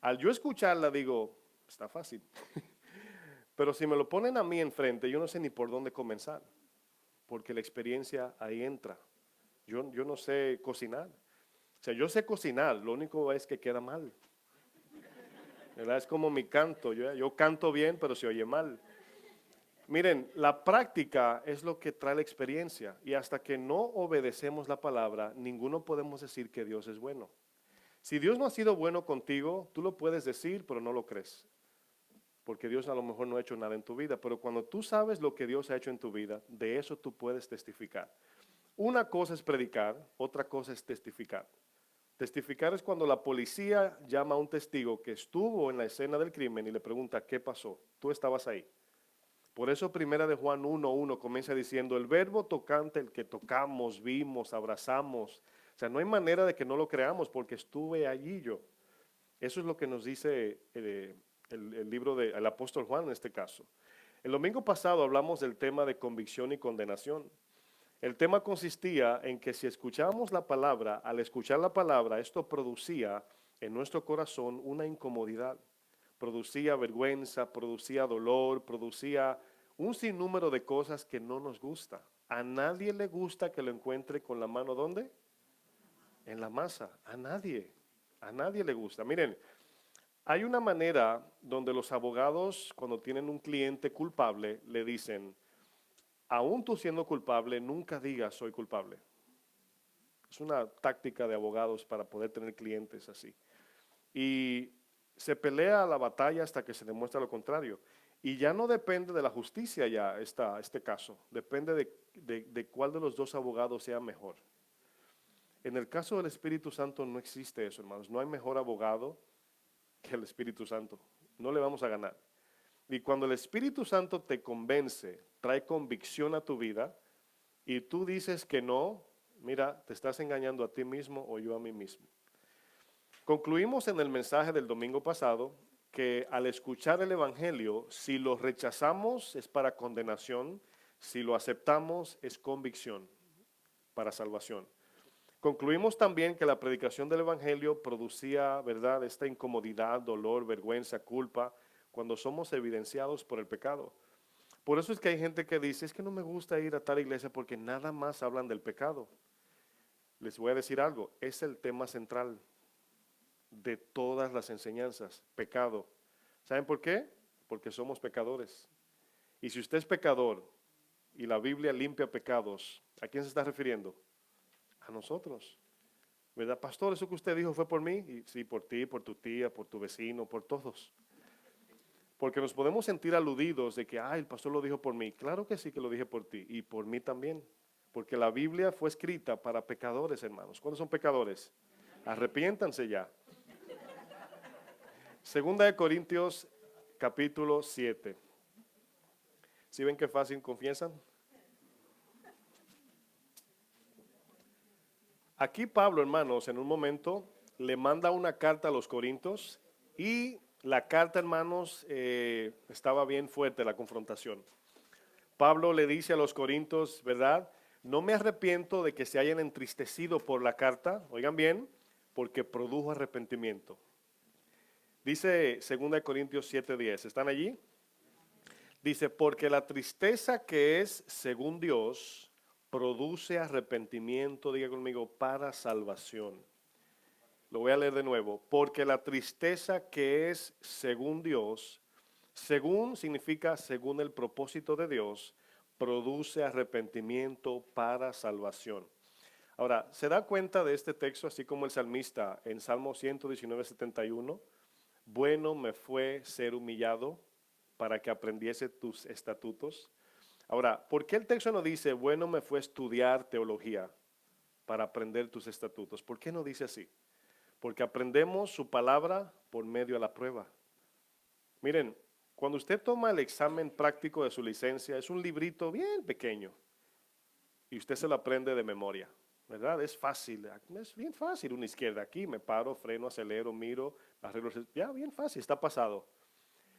[SPEAKER 1] Al yo escucharla digo, está fácil. Pero si me lo ponen a mí enfrente, yo no sé ni por dónde comenzar, porque la experiencia ahí entra. Yo no sé cocinar. O sea, yo sé cocinar, lo único es que queda mal. ¿Verdad? Es como mi canto, yo canto bien, pero se oye mal. Miren, la práctica es lo que trae la experiencia, y hasta que no obedecemos la palabra, ninguno podemos decir que Dios es bueno. Si Dios no ha sido bueno contigo, tú lo puedes decir, pero no lo crees. Porque Dios a lo mejor no ha hecho nada en tu vida, pero cuando tú sabes lo que Dios ha hecho en tu vida, de eso tú puedes testificar. Una cosa es predicar, otra cosa es testificar. Testificar es cuando la policía llama a un testigo que estuvo en la escena del crimen y le pregunta, ¿qué pasó? Tú estabas ahí. Por eso primera de Juan 1:1 comienza diciendo, el verbo tocante, el que tocamos, vimos, abrazamos. O sea, no hay manera de que no lo creamos porque estuve allí yo. Eso es lo que nos dice el libro del apóstol Juan en este caso. El domingo pasado hablamos del tema de convicción y condenación. El tema consistía en que si escuchábamos la palabra, al escuchar la palabra, esto producía en nuestro corazón una incomodidad. Producía vergüenza, producía dolor, producía un sinnúmero de cosas que no nos gusta. A nadie le gusta que lo encuentre con la mano, ¿dónde? En la masa. A nadie le gusta. Miren, hay una manera donde los abogados, cuando tienen un cliente culpable, le dicen, aún tú siendo culpable, nunca digas soy culpable. Es una táctica de abogados para poder tener clientes así. Y se pelea la batalla hasta que se demuestra lo contrario. Y ya no depende de la justicia ya este caso, depende de cuál de los dos abogados sea mejor. En el caso del Espíritu Santo no existe eso, hermanos. No hay mejor abogado que el Espíritu Santo. No le vamos a ganar. Y cuando el Espíritu Santo te convence, trae convicción a tu vida, y tú dices que no, mira, te estás engañando a ti mismo o yo a mí mismo. Concluimos en el mensaje del domingo pasado que al escuchar el Evangelio, si lo rechazamos es para condenación, si lo aceptamos es convicción para salvación. Concluimos también que la predicación del Evangelio producía, ¿verdad?, esta incomodidad, dolor, vergüenza, culpa, cuando somos evidenciados por el pecado. Por eso es que hay gente que dice, es que no me gusta ir a tal iglesia porque nada más hablan del pecado. Les voy a decir algo, es el tema central de todas las enseñanzas, pecado. ¿Saben por qué? Porque somos pecadores. Y si usted es pecador y la Biblia limpia pecados, ¿a quién se está refiriendo? A nosotros. ¿Verdad, pastor? Eso que usted dijo fue por mí. Y sí, por ti, por tu tía, por tu vecino, por todos. Porque nos podemos sentir aludidos de que, el pastor lo dijo por mí. Claro que sí que lo dije por ti y por mí también. Porque la Biblia fue escrita para pecadores, hermanos. ¿Cuándo son pecadores? Arrepiéntanse ya. Segunda de Corintios, capítulo 7. ¿Sí ven qué fácil confiesan? Aquí Pablo, hermanos, en un momento le manda una carta a los Corintios y La carta, hermanos, estaba bien fuerte la confrontación. Pablo le dice a los corintios, ¿verdad? No me arrepiento de que se hayan entristecido por la carta, oigan bien, porque produjo arrepentimiento. Dice 2 Corintios 7:10, ¿están allí? Dice, porque la tristeza que es según Dios produce arrepentimiento, diga conmigo, para salvación. Lo voy a leer de nuevo. Porque la tristeza que es según Dios, según significa según el propósito de Dios, produce arrepentimiento para salvación. Ahora, ¿se da cuenta de este texto, así como el salmista en Salmo 119:71? Bueno me fue ser humillado para que aprendiese tus estatutos. Ahora, ¿por qué el texto no dice, bueno me fue estudiar teología para aprender tus estatutos? ¿Por qué no dice así? Porque aprendemos su palabra por medio de la prueba. Miren, cuando usted toma el examen práctico de su licencia, es un librito bien pequeño y usted se lo aprende de memoria, ¿verdad? Es fácil, es bien fácil. Una izquierda aquí, me paro, freno, acelero, miro, arreglo, ya bien fácil, está pasado.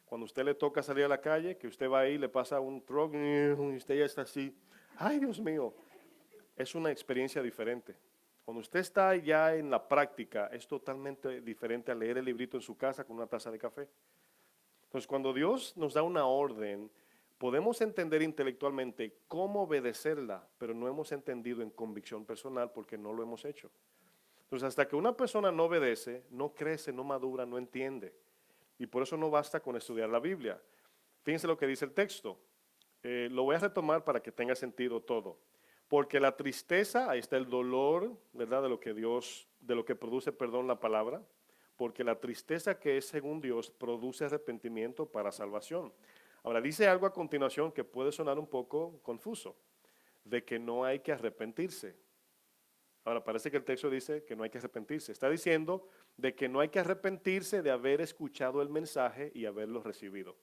[SPEAKER 1] Cuando usted le toca salir a la calle, que usted va ahí, le pasa un truck y usted ya está así, ay Dios mío, es una experiencia diferente. Cuando usted está ya en la práctica, es totalmente diferente a leer el librito en su casa con una taza de café. Entonces, cuando Dios nos da una orden, podemos entender intelectualmente cómo obedecerla, pero no hemos entendido en convicción personal porque no lo hemos hecho. Entonces, hasta que una persona no obedece, no crece, no madura, no entiende. Y por eso no basta con estudiar la Biblia. Fíjense lo que dice el texto. Lo voy a retomar para que tenga sentido todo. Porque la tristeza, ahí está el dolor, ¿verdad? De lo que produce, perdón, la palabra. Porque la tristeza que es según Dios produce arrepentimiento para salvación. Ahora dice algo a continuación que puede sonar un poco confuso, de que no hay que arrepentirse. Ahora parece que el texto dice que no hay que arrepentirse. Está diciendo de que no hay que arrepentirse de haber escuchado el mensaje y haberlo recibido.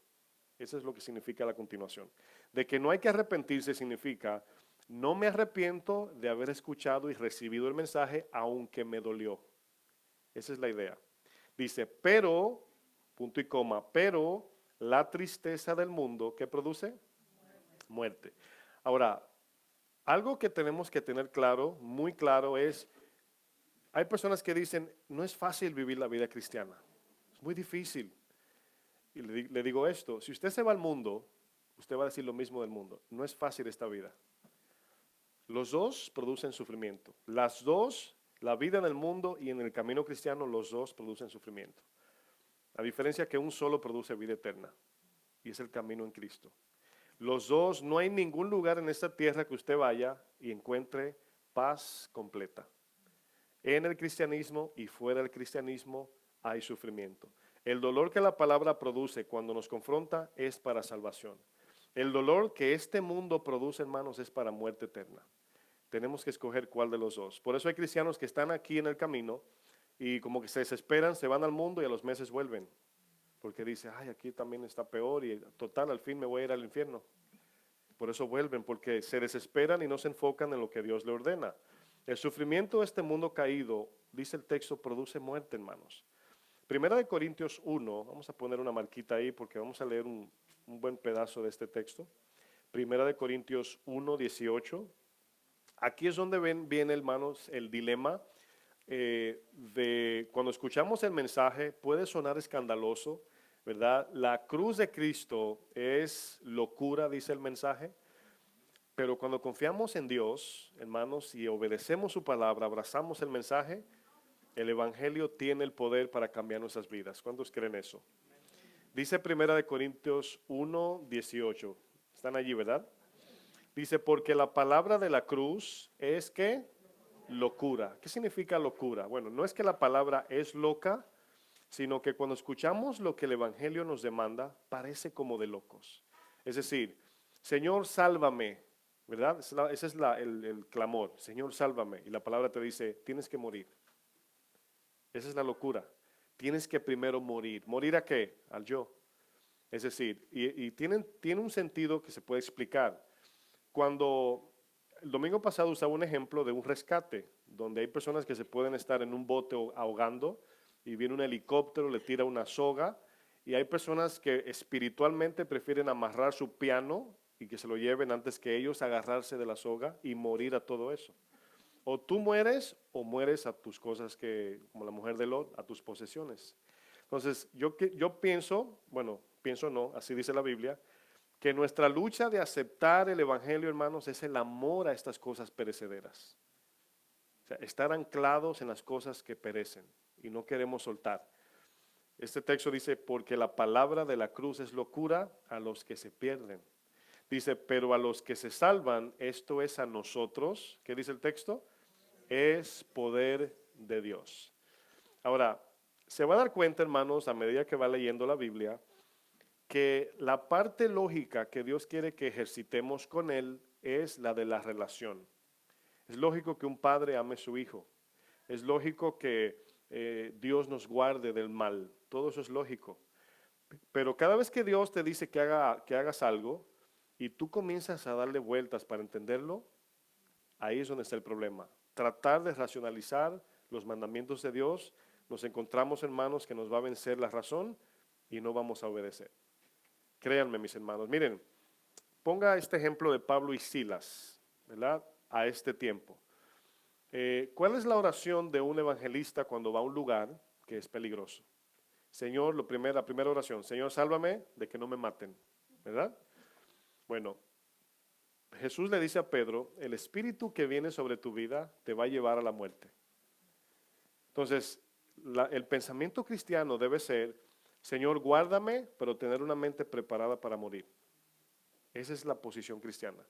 [SPEAKER 1] Eso es lo que significa la continuación. De que no hay que arrepentirse significa, no me arrepiento de haber escuchado y recibido el mensaje, aunque me dolió. Esa es la idea. Dice, pero, punto y coma, pero la tristeza del mundo, ¿qué produce? Muerte. Ahora, algo que tenemos que tener claro, muy claro, es, hay personas que dicen, no es fácil vivir la vida cristiana, es muy difícil. Y le digo esto, si usted se va al mundo, usted va a decir lo mismo del mundo, no es fácil esta vida. Los dos producen sufrimiento, las dos, la vida en el mundo y en el camino cristiano, los dos producen sufrimiento. La diferencia es que un solo produce vida eterna y es el camino en Cristo. Los dos, no hay ningún lugar en esta tierra que usted vaya y encuentre paz completa. En el cristianismo y fuera del cristianismo hay sufrimiento. El dolor que la palabra produce cuando nos confronta es para salvación. El dolor que este mundo produce, hermanos, es para muerte eterna. Tenemos que escoger cuál de los dos. Por eso hay cristianos que están aquí en el camino y como que se desesperan, se van al mundo y a los meses vuelven. Porque dice, ay, aquí también está peor y total, al fin me voy a ir al infierno. Por eso vuelven, porque se desesperan y no se enfocan en lo que Dios le ordena. El sufrimiento de este mundo caído, dice el texto, produce muerte, hermanos. Primera de Corintios 1, vamos a poner una marquita ahí porque vamos a leer un buen pedazo de este texto. Primera de Corintios 1, 18. Aquí es donde viene, hermanos, el dilema de cuando escuchamos el mensaje, puede sonar escandaloso, ¿verdad? La cruz de Cristo es locura, dice el mensaje, pero cuando confiamos en Dios, hermanos, y obedecemos su palabra, abrazamos el mensaje, el evangelio tiene el poder para cambiar nuestras vidas. ¿Cuántos creen eso? Dice Primera de Corintios 1, 18. Están allí, ¿verdad? Dice, porque la palabra de la cruz es que locura. ¿Qué significa locura? Bueno, no es que la palabra es loca, sino que cuando escuchamos lo que el evangelio nos demanda, parece como de locos. Es decir, Señor, sálvame, ¿verdad? Ese es el clamor, Señor, sálvame. Y la palabra te dice, tienes que morir. Esa es la locura. Tienes que primero morir. ¿Morir a qué? Al yo. Es decir, y tiene un sentido que se puede explicar. Cuando el domingo pasado usaba un ejemplo de un rescate, donde hay personas que se pueden estar en un bote ahogando y viene un helicóptero, le tira una soga Y hay personas que espiritualmente prefieren amarrar su piano y que se lo lleven antes que ellos agarrarse de la soga y morir a todo eso. O tú mueres o mueres a tus cosas que, como la mujer de Lot, a tus posesiones. Entonces, yo pienso, bueno, pienso no, así dice la Biblia, que nuestra lucha de aceptar el Evangelio, hermanos, es el amor a estas cosas perecederas. O sea, estar anclados en las cosas que perecen y no queremos soltar. Este texto dice, porque la palabra de la cruz es locura a los que se pierden. Dice, pero a los que se salvan, esto es a nosotros, ¿qué dice el texto? Es poder de Dios. Ahora, se va a dar cuenta, hermanos, a medida que va leyendo la Biblia, que la parte lógica que Dios quiere que ejercitemos con Él es la de la relación. Es lógico que un padre ame a su hijo. Es lógico que Dios nos guarde del mal. Todo eso es lógico. Pero cada vez que Dios te dice que hagas algo y tú comienzas a darle vueltas para entenderlo, ahí es donde está el problema. Tratar de racionalizar los mandamientos de Dios, nos encontramos, hermanos, que nos va a vencer la razón y no vamos a obedecer. Créanme, mis hermanos. Miren, ponga este ejemplo de Pablo y Silas, ¿verdad? A este tiempo. ¿Cuál es la oración de un evangelista cuando va a un lugar que es peligroso? Señor, la primera oración, Señor, sálvame de que no me maten, ¿verdad? Bueno, Jesús le dice a Pedro, el espíritu que viene sobre tu vida te va a llevar a la muerte. Entonces, el pensamiento cristiano debe ser, Señor, guárdame, pero tener una mente preparada para morir. Esa es la posición cristiana.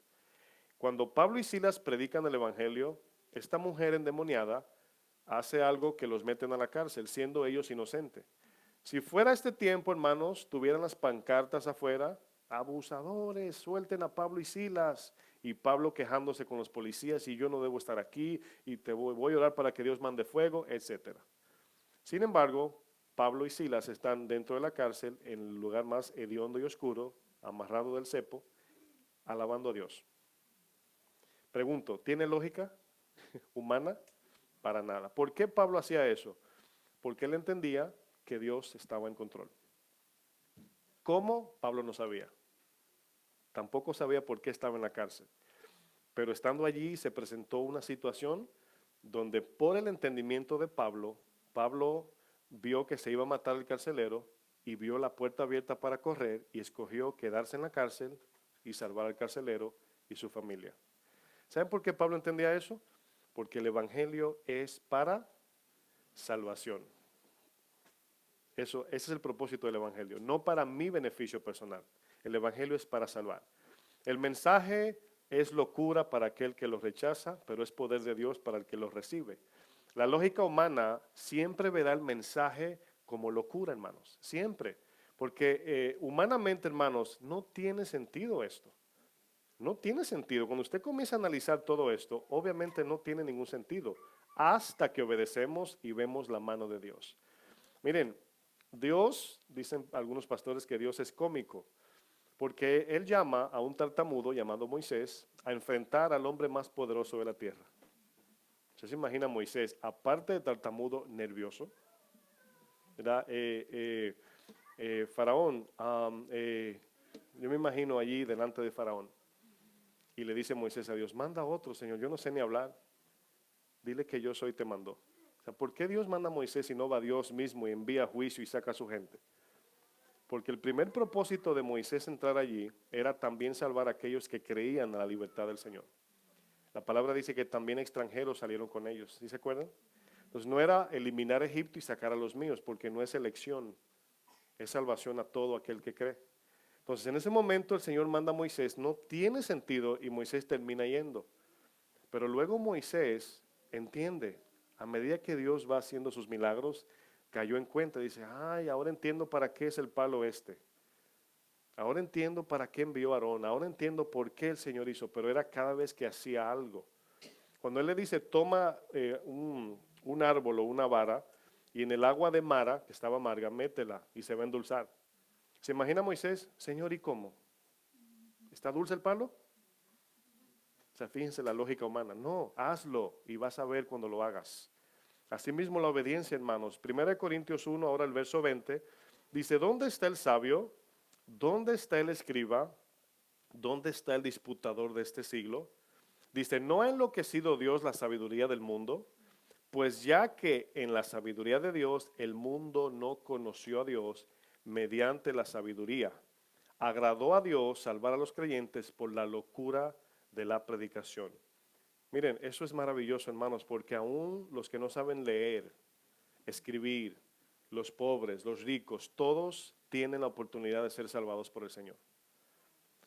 [SPEAKER 1] Cuando Pablo y Silas predican el evangelio, esta mujer endemoniada hace algo que los meten a la cárcel, siendo ellos inocentes. Si fuera este tiempo, hermanos, tuvieran las pancartas afuera, abusadores, suelten a Pablo y Silas, y Pablo quejándose con los policías, y yo no debo estar aquí, y voy a orar para que Dios mande fuego, etc. Sin embargo, Pablo y Silas están dentro de la cárcel, en el lugar más hediondo y oscuro, amarrado del cepo, alabando a Dios. Pregunto, ¿tiene lógica humana? Para nada. ¿Por qué Pablo hacía eso? Porque él entendía que Dios estaba en control. ¿Cómo? Pablo no sabía. Tampoco sabía por qué estaba en la cárcel. Pero estando allí se presentó una situación donde por el entendimiento de Pablo, Pablo vio que se iba a matar el carcelero y vio la puerta abierta para correr y escogió quedarse en la cárcel y salvar al carcelero y su familia. ¿Saben por qué Pablo entendía eso? Porque el evangelio es para salvación. Ese es el propósito del evangelio, no para mi beneficio personal. El evangelio es para salvar. El mensaje es locura para aquel que lo rechaza, pero es poder de Dios para el que lo recibe. La lógica humana siempre verá el mensaje como locura, hermanos, siempre. Porque humanamente, hermanos, no tiene sentido esto. No tiene sentido. Cuando usted comienza a analizar todo esto, obviamente no tiene ningún sentido, hasta que obedecemos y vemos la mano de Dios. Miren, Dios, dicen algunos pastores que Dios es cómico, porque Él llama a un tartamudo llamado Moisés a enfrentar al hombre más poderoso de la tierra. ¿Usted se imagina a Moisés, aparte de tartamudo, nervioso? ¿Verdad? Faraón, yo me imagino allí delante de Faraón. Y le dice Moisés a Dios, manda a otro, Señor, yo no sé ni hablar. Dile que yo soy, te mandó. O sea, ¿por qué Dios manda a Moisés y no va Dios mismo y envía juicio y saca a su gente? Porque el primer propósito de Moisés entrar allí era también salvar a aquellos que creían a la libertad del Señor. La palabra dice que también extranjeros salieron con ellos, ¿sí se acuerdan? Entonces no era eliminar Egipto y sacar a los míos, porque no es elección, es salvación a todo aquel que cree. Entonces en ese momento el Señor manda a Moisés, no tiene sentido y Moisés termina yendo. Pero luego Moisés entiende, a medida que Dios va haciendo sus milagros, cayó en cuenta, dice, ay, ahora entiendo para qué es el palo este. Ahora entiendo para qué envió a Aarón, ahora entiendo por qué el Señor hizo, pero era cada vez que hacía algo. Cuando Él le dice, toma un árbol o una vara y en el agua de Mara, que estaba amarga, métela y se va a endulzar. ¿Se imagina Moisés? Señor, ¿y cómo? ¿Está dulce el palo? O sea, fíjense la lógica humana. No, hazlo y vas a ver cuando lo hagas. Asimismo la obediencia, hermanos. 1 Corintios 1, ahora el verso 20, Dice, ¿dónde está el sabio? ¿Dónde está el escriba? ¿Dónde está el disputador de este siglo? Dice, ¿no ha enloquecido Dios la sabiduría del mundo? Pues ya que en la sabiduría de Dios el mundo no conoció a Dios mediante la sabiduría, agradó a Dios salvar a los creyentes por la locura de la predicación. Miren, eso es maravilloso, hermanos, porque aún los que no saben leer, escribir, los pobres, los ricos, todos tienen la oportunidad de ser salvados por el Señor.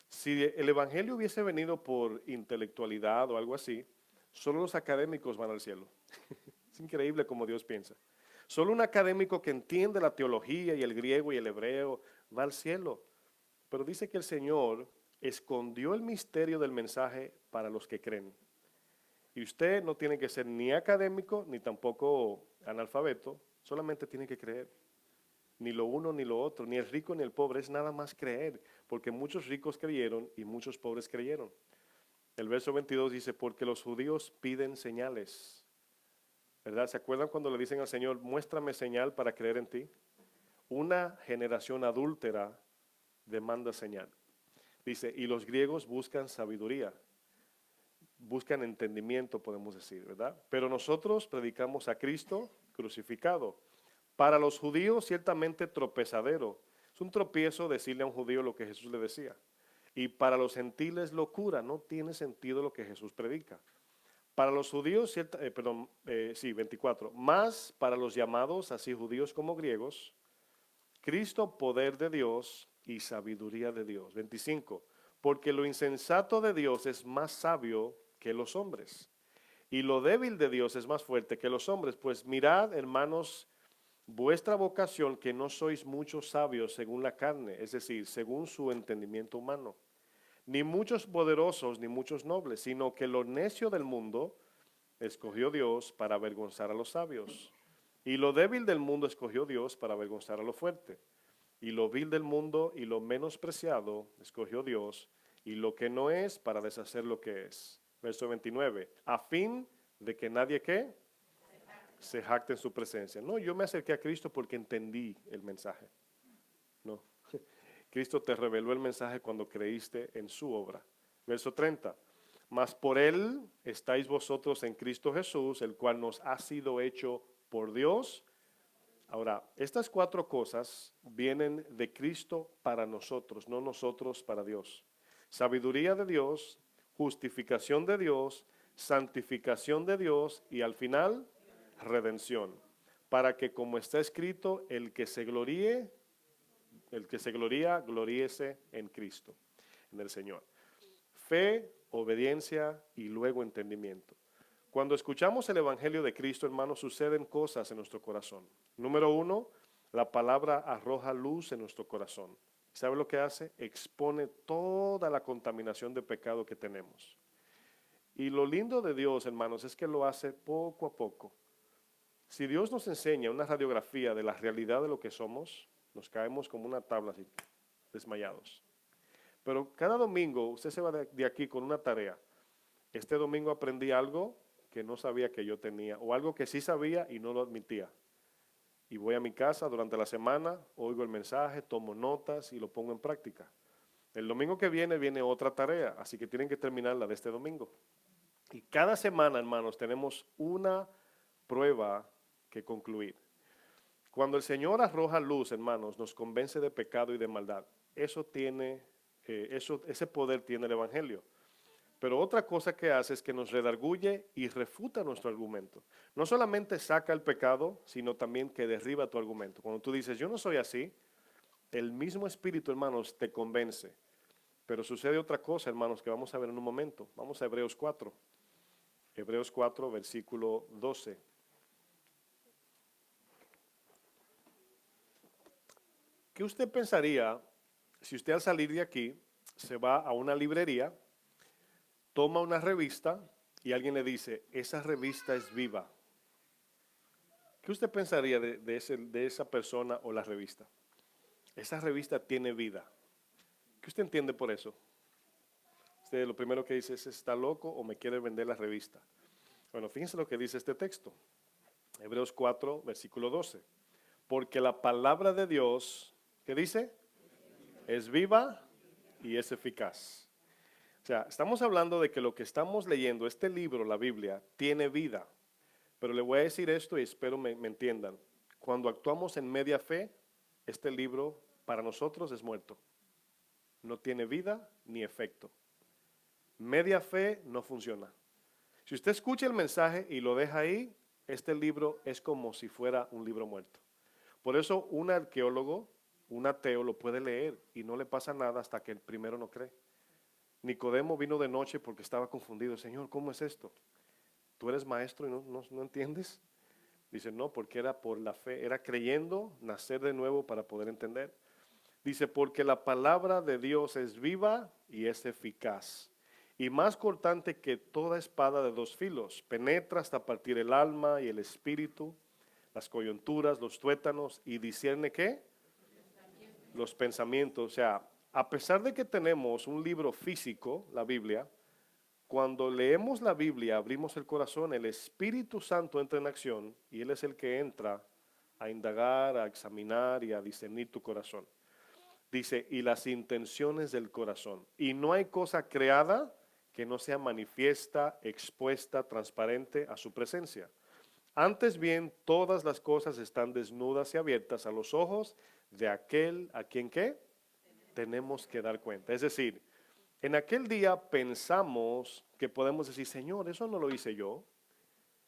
[SPEAKER 1] Si el Evangelio hubiese venido por intelectualidad o algo así, solo los académicos van al cielo. Es increíble como Dios piensa. Solo un académico que entiende la teología y el griego y el hebreo va al cielo. Pero dice que el Señor escondió el misterio del mensaje para los que creen. Y usted no tiene que ser ni académico ni tampoco analfabeto, solamente tiene que creer. Ni lo uno ni lo otro, ni el rico ni el pobre, es nada más creer, porque muchos ricos creyeron y muchos pobres creyeron. El verso 22 dice, porque los judíos piden señales, ¿verdad? ¿Se acuerdan cuando le dicen al Señor, muéstrame señal para creer en ti? Una generación adúltera demanda señal. Dice, y los griegos buscan sabiduría, buscan entendimiento, podemos decir, ¿verdad? Pero nosotros predicamos a Cristo crucificado. Para los judíos ciertamente tropezadero. Es un tropiezo decirle a un judío lo que Jesús le decía. Y para los gentiles locura, no tiene sentido lo que Jesús predica. Para los judíos, 24, más para los llamados, así judíos como griegos, Cristo poder de Dios y sabiduría de Dios. 25, porque lo insensato de Dios es más sabio que los hombres, y lo débil de Dios es más fuerte que los hombres. Pues mirad, hermanos, vuestra vocación, que no sois muchos sabios según la carne, es decir, según su entendimiento humano, ni muchos poderosos, ni muchos nobles, sino que lo necio del mundo escogió Dios para avergonzar a los sabios. Y lo débil del mundo escogió Dios para avergonzar a lo fuerte. Y lo vil del mundo y lo menospreciado escogió Dios, y lo que no es para deshacer lo que es. Verso 29, a fin de que nadie, ¿qué?, se jacte en su presencia. No, yo me acerqué a Cristo porque entendí el mensaje. No, Cristo te reveló el mensaje cuando creíste en su obra. Verso 30, mas por él estáis vosotros en Cristo Jesús, el cual nos ha sido hecho por Dios. Ahora, estas cuatro cosas vienen de Cristo para nosotros, no nosotros para Dios. Sabiduría de Dios, justificación de Dios, santificación de Dios y al final, redención. Para que, como está escrito, el que se gloríe, gloríese en Cristo, en el Señor. Fe, obediencia y luego entendimiento. Cuando escuchamos el Evangelio de Cristo, hermanos, suceden cosas en nuestro corazón. Número uno, la palabra arroja luz en nuestro corazón. ¿Sabe lo que hace? Expone toda la contaminación de pecado que tenemos. Y lo lindo de Dios, hermanos, es que lo hace poco a poco. Si Dios nos enseña una radiografía de la realidad de lo que somos, nos caemos como una tabla así, desmayados. Pero cada domingo usted se va de aquí con una tarea. Este domingo aprendí algo que no sabía que yo tenía, o algo que sí sabía y no lo admitía. Y voy a mi casa durante la semana, oigo el mensaje, tomo notas y lo pongo en práctica. El domingo que viene otra tarea, así que tienen que terminarla de este domingo. Y cada semana, hermanos, tenemos una prueba que concluir. Cuando el Señor arroja luz, hermanos, nos convence de pecado y de maldad. Ese poder tiene el Evangelio. Pero otra cosa que hace es que nos redarguye y refuta nuestro argumento. No solamente saca el pecado, sino también que derriba tu argumento. Cuando tú dices, yo no soy así, el mismo Espíritu, hermanos, te convence. Pero sucede otra cosa, hermanos, que vamos a ver en un momento. Vamos a Hebreos 4. Hebreos 4, versículo 12. ¿Qué usted pensaría si usted al salir de aquí se va a una librería, toma una revista y alguien le dice, esa revista es viva? ¿Qué usted pensaría de esa persona o la revista? Esa revista tiene vida. ¿Qué usted entiende por eso? Usted lo primero que dice es, ¿está loco o me quiere vender la revista? Bueno, fíjense lo que dice este texto. Hebreos 4, versículo 12. Porque la palabra de Dios ¿Qué dice? Es viva y es eficaz. O sea, estamos hablando de que lo que estamos leyendo, este libro, la Biblia, tiene vida. Pero le voy a decir esto y espero me entiendan. Cuando actuamos en media fe, este libro para nosotros es muerto. No tiene vida ni efecto. Media fe no funciona. Si usted escucha el mensaje y lo deja ahí, este libro es como si fuera un libro muerto. Por eso un arqueólogo, un ateo lo puede leer y no le pasa nada hasta que el primero no cree. Nicodemo vino de noche porque estaba confundido. Señor, ¿cómo es esto? ¿Tú eres maestro y no entiendes? Dice, no, porque era por la fe, era creyendo, nacer de nuevo para poder entender. Dice, porque la palabra de Dios es viva y es eficaz, y más cortante que toda espada de dos filos, penetra hasta partir el alma y el espíritu, las coyunturas, los tuétanos, y discierne ¿qué? Los pensamientos. O sea, a pesar de que tenemos un libro físico, la Biblia, cuando leemos la Biblia, abrimos el corazón, el Espíritu Santo entra en acción y Él es el que entra a indagar, a examinar y a discernir tu corazón. Dice, y las intenciones del corazón. Y no hay cosa creada que no sea manifiesta, expuesta, transparente a su presencia. Antes bien, todas las cosas están desnudas y abiertas a los ojos de aquel a quien ¿qué? Tenemos que dar cuenta. Es decir, en aquel día pensamos que podemos decir, Señor, eso no lo hice yo,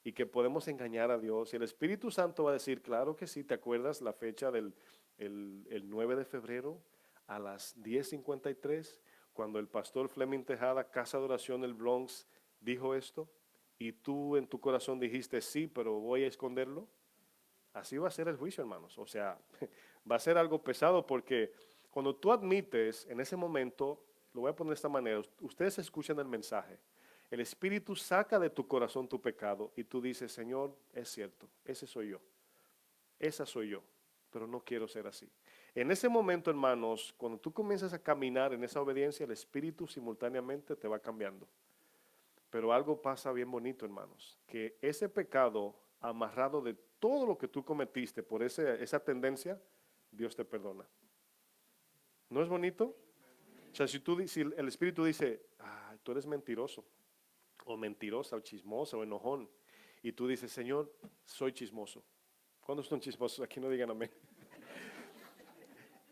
[SPEAKER 1] y que podemos engañar a Dios. Y el Espíritu Santo va a decir, claro que sí, ¿te acuerdas la fecha del el 9 de febrero a las 10:53, cuando el pastor Fleming Tejada, Casa de Oración del Bronx, dijo esto? Y tú en tu corazón dijiste, sí, pero voy a esconderlo. Así va a ser el juicio, hermanos. O sea, va a ser algo pesado porque cuando tú admites en ese momento, lo voy a poner de esta manera, ustedes escuchan el mensaje, el Espíritu saca de tu corazón tu pecado y tú dices, Señor, es cierto, ese soy yo, esa soy yo, pero no quiero ser así. En ese momento, hermanos, cuando tú comienzas a caminar en esa obediencia, el Espíritu simultáneamente te va cambiando. Pero algo pasa bien bonito, hermanos, que ese pecado amarrado de todo lo que tú cometiste por esa tendencia, Dios te perdona. ¿No es bonito? O sea, si el Espíritu dice, tú eres mentiroso, o mentirosa, o chismosa, o enojón, y tú dices, Señor, soy chismoso. ¿Cuántos son chismosos? Aquí no digan amén.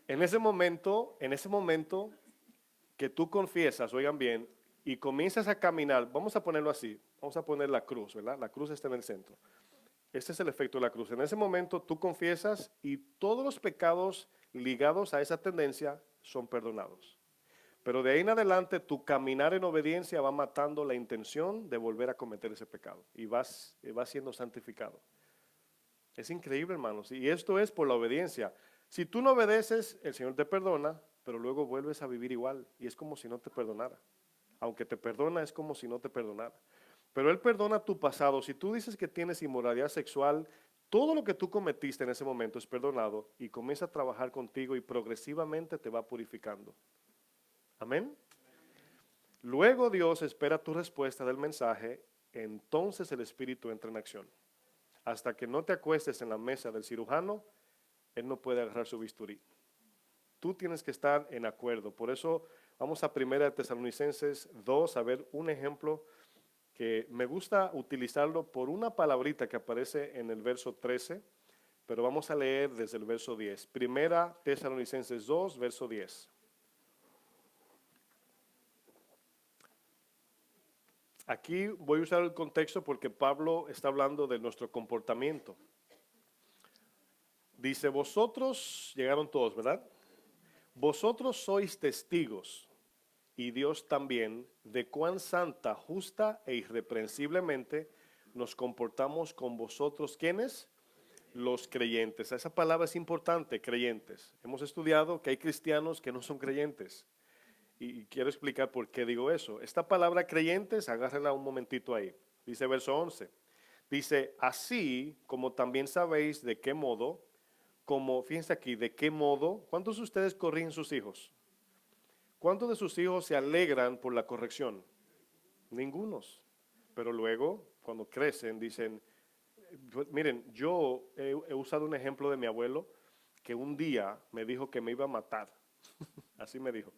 [SPEAKER 1] En ese momento que tú confiesas, oigan bien, y comienzas a caminar, vamos a ponerlo así, vamos a poner la cruz, ¿verdad? La cruz está en el centro. Este es el efecto de la cruz. En ese momento tú confiesas y todos los pecados ligados a esa tendencia son perdonados. Pero de ahí en adelante tu caminar en obediencia va matando la intención de volver a cometer ese pecado y vas siendo santificado. Es increíble, hermanos, y esto es por la obediencia. Si tú no obedeces, el Señor te perdona, pero luego vuelves a vivir igual y es como si no te perdonara. Aunque te perdona, es como si no te perdonara. Pero Él perdona tu pasado. Si tú dices que tienes inmoralidad sexual, todo lo que tú cometiste en ese momento es perdonado y comienza a trabajar contigo y progresivamente te va purificando. Amén. Luego Dios espera tu respuesta del mensaje, entonces el Espíritu entra en acción. Hasta que no te acuestes en la mesa del cirujano, Él no puede agarrar su bisturí. Tú tienes que estar en acuerdo. Por eso vamos a 1 Tesalonicenses 2 a ver un ejemplo que me gusta utilizarlo por una palabrita que aparece en el verso 13, pero vamos a leer desde el verso 10. 1 Tesalonicenses 2, verso 10. Aquí voy a usar el contexto porque Pablo está hablando de nuestro comportamiento. Dice, vosotros, llegaron todos, ¿verdad? Vosotros sois testigos, y Dios también, de cuán santa, justa e irreprensiblemente nos comportamos con vosotros, ¿quiénes? Los creyentes. Esa palabra es importante, creyentes. Hemos estudiado que hay cristianos que no son creyentes. Y quiero explicar por qué digo eso. Esta palabra creyentes, agárrenla un momentito ahí. Dice verso 11. Dice, así como también sabéis de qué modo, como, fíjense aquí, de qué modo, ¿cuántos de ustedes corrigen sus hijos? ¿Cuántos de sus hijos se alegran por la corrección? Ningunos. Pero luego, cuando crecen, dicen, miren, yo he usado un ejemplo de mi abuelo, que un día me dijo que me iba a matar. Así me dijo.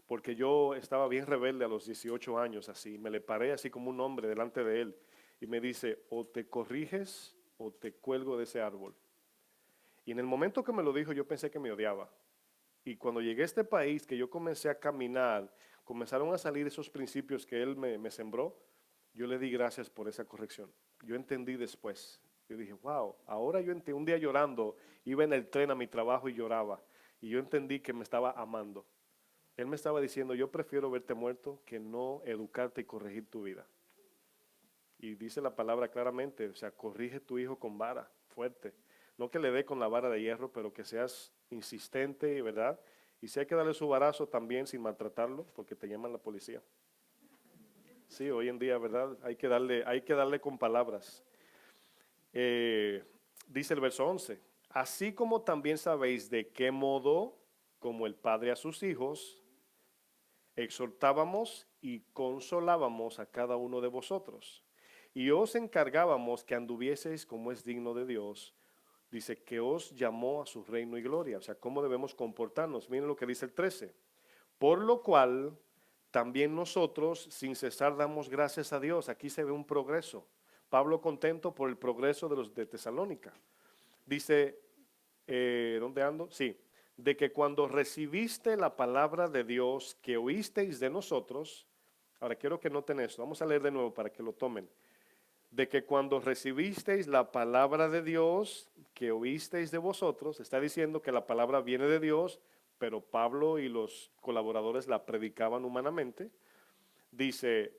[SPEAKER 1] Porque yo estaba bien rebelde a los 18 años, así. Me le paré así como un hombre delante de él. Y me dice, o te corriges o te cuelgo de ese árbol. Y en el momento que me lo dijo, yo pensé que me odiaba. Y cuando llegué a este país, que yo comencé a caminar, comenzaron a salir esos principios que él me sembró, yo le di gracias por esa corrección. Yo entendí después. Yo dije, wow, ahora yo entendí. Un día llorando, iba en el tren a mi trabajo y lloraba. Y yo entendí que me estaba amando. Él me estaba diciendo, yo prefiero verte muerto que no educarte y corregir tu vida. Y dice la palabra claramente, o sea, corrige tu hijo con vara, fuerte. No que le dé con la vara de hierro, pero que seas insistente, ¿verdad? Y si hay que darle su varazo también sin maltratarlo, porque te llaman la policía. Sí, hoy en día, ¿verdad? Hay que darle con palabras. Dice el verso 11, así como también sabéis de qué modo, como el Padre a sus hijos, exhortábamos y consolábamos a cada uno de vosotros. Y os encargábamos que anduvieseis como es digno de Dios. Dice que os llamó a su reino y gloria. O sea, cómo debemos comportarnos. Miren lo que dice el 13. Por lo cual, también nosotros, sin cesar, damos gracias a Dios. Aquí se ve un progreso. Pablo contento por el progreso de los de Tesalónica. Dice, ¿dónde ando? Sí, de que cuando recibiste la palabra de Dios que oísteis de nosotros, ahora quiero que noten esto, vamos a leer de nuevo para que lo tomen, de que cuando recibisteis la palabra de Dios que oísteis de vosotros, está diciendo que la palabra viene de Dios, pero Pablo y los colaboradores la predicaban humanamente, dice,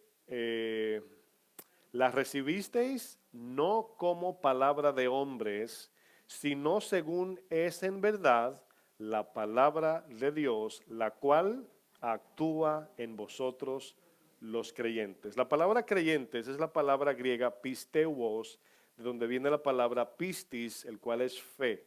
[SPEAKER 1] la recibisteis no como palabra de hombres, sino según es en verdad la palabra de Dios, la cual actúa en vosotros los creyentes. La palabra creyentes es la palabra griega pisteuos, de donde viene la palabra pistis, el cual es fe.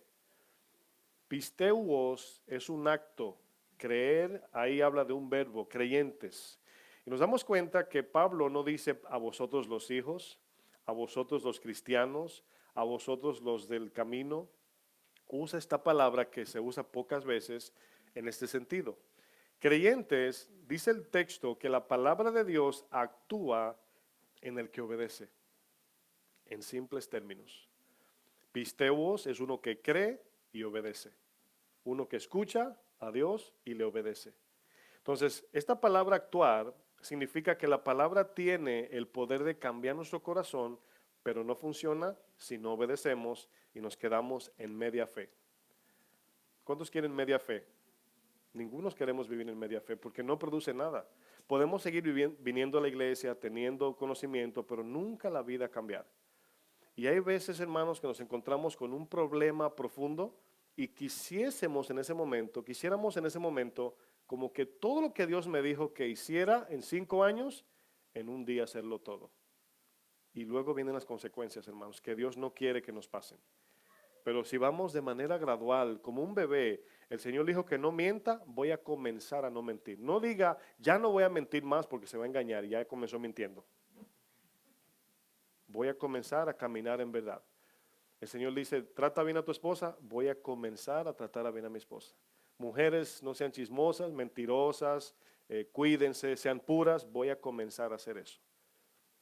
[SPEAKER 1] Pisteuos es un acto, creer, ahí habla de un verbo, creyentes. Y nos damos cuenta que Pablo no dice a vosotros los hijos, a vosotros los cristianos, a vosotros los del camino. Usa esta palabra que se usa pocas veces en este sentido. Creyentes, dice el texto que la palabra de Dios actúa en el que obedece, en simples términos. Pisteuos es uno que cree y obedece. Uno que escucha a Dios y le obedece. Entonces, esta palabra actuar significa que la palabra tiene el poder de cambiar nuestro corazón, pero no funciona si no obedecemos y nos quedamos en media fe. ¿Cuántos quieren media fe? Ninguno queremos vivir en media fe porque no produce nada. Podemos seguir viniendo a la iglesia, teniendo conocimiento, pero nunca la vida cambiar. Y hay veces, hermanos, que nos encontramos con un problema profundo y quisiéramos en ese momento como que todo lo que Dios me dijo que hiciera en 5 años, en un día hacerlo todo. Y luego vienen las consecuencias, hermanos, que Dios no quiere que nos pasen. Pero si vamos de manera gradual, como un bebé, el Señor dijo que no mienta, voy a comenzar a no mentir. No diga, ya no voy a mentir más porque se va a engañar y ya comenzó mintiendo. Voy a comenzar a caminar en verdad. El Señor dice, trata bien a tu esposa, voy a comenzar a tratar bien a mi esposa. Mujeres, no sean chismosas, mentirosas, cuídense, sean puras, voy a comenzar a hacer eso.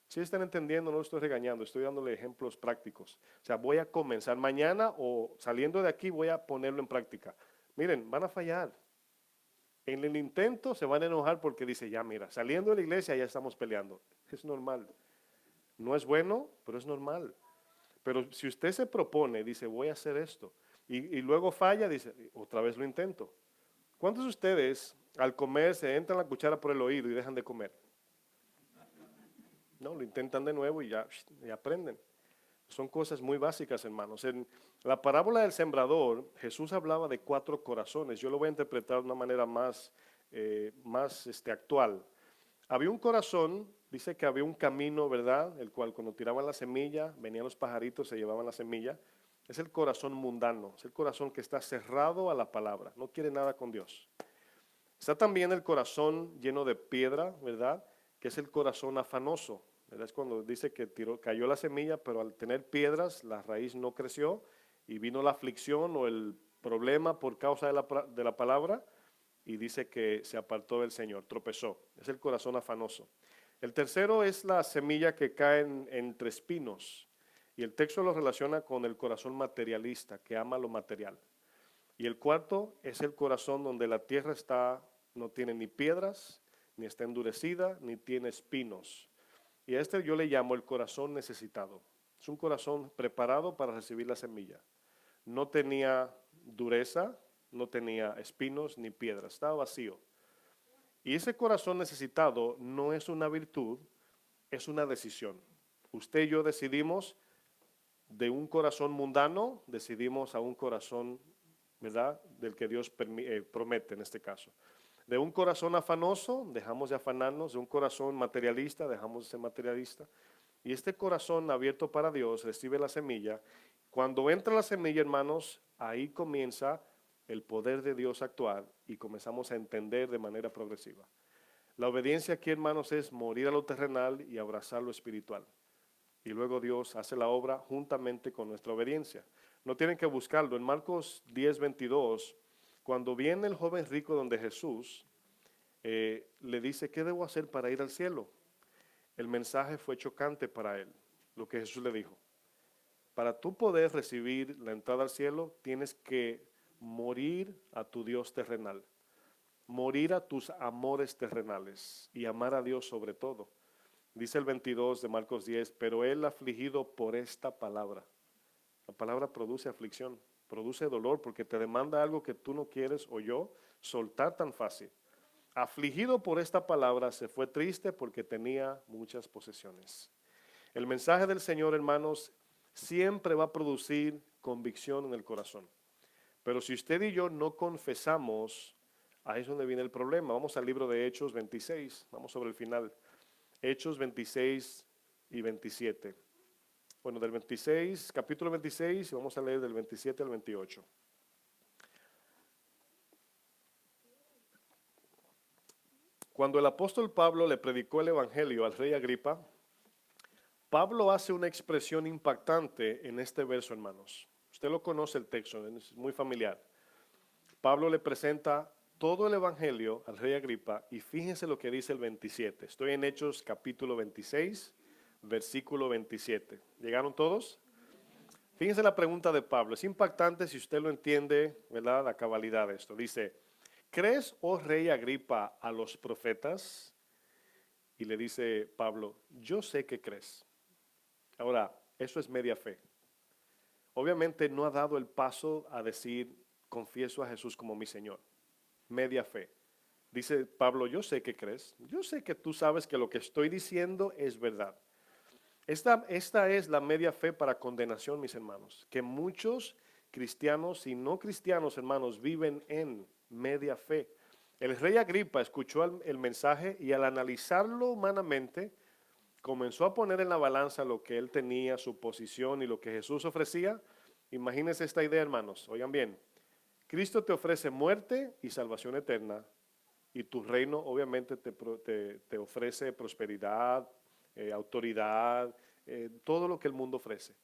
[SPEAKER 1] Si están entendiendo, no estoy regañando, estoy dándole ejemplos prácticos. O sea, voy a comenzar mañana o saliendo de aquí voy a ponerlo en práctica. Miren, van a fallar. En el intento se van a enojar porque dice, ya mira, saliendo de la iglesia ya estamos peleando. Es normal. No es bueno, pero es normal. Pero si usted se propone, dice, voy a hacer esto, y luego falla, dice, otra vez lo intento. ¿Cuántos de ustedes al comer se entran la cuchara por el oído y dejan de comer? No, lo intentan de nuevo y ya aprenden. Son cosas muy básicas, hermanos. En la parábola del sembrador, Jesús hablaba de 4 corazones. Yo lo voy a interpretar de una manera más actual. Había un corazón, dice que había un camino, ¿verdad? El cual cuando tiraban la semilla, venían los pajaritos, se llevaban la semilla. Es el corazón mundano, es el corazón que está cerrado a la palabra, no quiere nada con Dios. Está también el corazón lleno de piedra, ¿verdad? Que es el corazón afanoso, ¿verdad? Es cuando dice que cayó la semilla, pero al tener piedras, la raíz no creció y vino la aflicción o problema por causa de la palabra y dice que se apartó del Señor, tropezó. Es el corazón afanoso. El tercero es la semilla que cae entre espinos y el texto lo relaciona con el corazón materialista que ama lo material. Y el cuarto es el corazón donde la tierra no tiene ni piedras, ni está endurecida, ni tiene espinos. Y a este yo le llamo el corazón necesitado. Es un corazón preparado para recibir la semilla. No tenía dureza, no tenía espinos ni piedras, estaba vacío. Y ese corazón necesitado no es una virtud, es una decisión. Usted y yo decidimos de un corazón mundano, decidimos a un corazón, ¿verdad?, del que Dios promete en este caso. De un corazón afanoso, dejamos de afanarnos. De un corazón materialista, dejamos de ser materialista. Y este corazón abierto para Dios recibe la semilla. Cuando entra la semilla, hermanos, ahí comienza el poder de Dios a actuar y comenzamos a entender de manera progresiva. La obediencia aquí, hermanos, es morir a lo terrenal y abrazar lo espiritual. Y luego Dios hace la obra juntamente con nuestra obediencia. No tienen que buscarlo. En Marcos 10:22, cuando viene el joven rico donde Jesús, le dice, ¿qué debo hacer para ir al cielo? El mensaje fue chocante para él, lo que Jesús le dijo. Para tú poder recibir la entrada al cielo, tienes que morir a tu Dios terrenal, morir a tus amores terrenales y amar a Dios sobre todo. Dice el 22 de Marcos 10, pero él afligido por esta palabra. La palabra produce aflicción, produce dolor porque te demanda algo que tú no quieres o yo soltar tan fácil. Afligido por esta palabra se fue triste porque tenía muchas posesiones. El mensaje del Señor, hermanos, siempre va a producir convicción en el corazón. Pero si usted y yo no confesamos, ahí es donde viene el problema. Vamos al libro de Hechos 26, vamos sobre el final. Hechos 26 y 27. Bueno, del 26, capítulo 26, y vamos a leer del 27 al 28. Cuando el apóstol Pablo le predicó el evangelio al rey Agripa, Pablo hace una expresión impactante en este verso, hermanos. Usted lo conoce el texto, es muy familiar. Pablo le presenta todo el evangelio al rey Agripa y fíjense lo que dice el 27. Estoy en Hechos capítulo 26, versículo 27. ¿Llegaron todos? Fíjense la pregunta de Pablo. Es impactante si usted lo entiende, ¿verdad? La cabalidad de esto. Dice, ¿crees, oh rey Agripa, a los profetas? Y le dice Pablo, yo sé que crees. Ahora, eso es media fe. Obviamente no ha dado el paso a decir, confieso a Jesús como mi Señor. Media fe. Dice Pablo, yo sé que crees. Yo sé que tú sabes que lo que estoy diciendo es verdad. Esta es la media fe para condenación, mis hermanos. Que muchos cristianos y no cristianos, hermanos, viven en media fe. El rey Agripa escuchó el mensaje y al analizarlo humanamente, comenzó a poner en la balanza lo que él tenía, su posición y lo que Jesús ofrecía. Imagínense esta idea, hermanos. Oigan bien, Cristo te ofrece muerte y salvación eterna y tu reino obviamente te ofrece prosperidad, autoridad, todo lo que el mundo ofrece.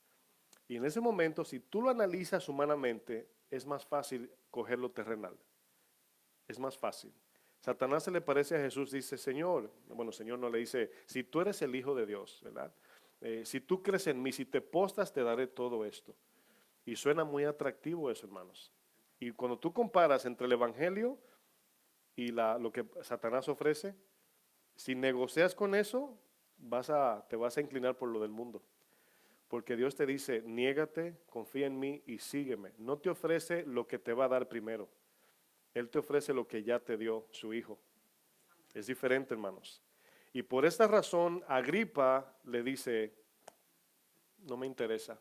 [SPEAKER 1] Y en ese momento, si tú lo analizas humanamente, es más fácil coger lo terrenal. Es más fácil. Satanás se le parece a Jesús, dice, Señor, bueno, Señor no le dice, si tú eres el Hijo de Dios, ¿verdad? Si tú crees en mí, si te postras, te daré todo esto. Y suena muy atractivo eso, hermanos. Y cuando tú comparas entre el Evangelio y lo que Satanás ofrece, si negocias con eso, te vas a inclinar por lo del mundo. Porque Dios te dice, niégate, confía en mí y sígueme. No te ofrece lo que te va a dar primero. Él te ofrece lo que ya te dio su Hijo. Es diferente, hermanos. Y por esta razón, Agripa le dice, no me interesa,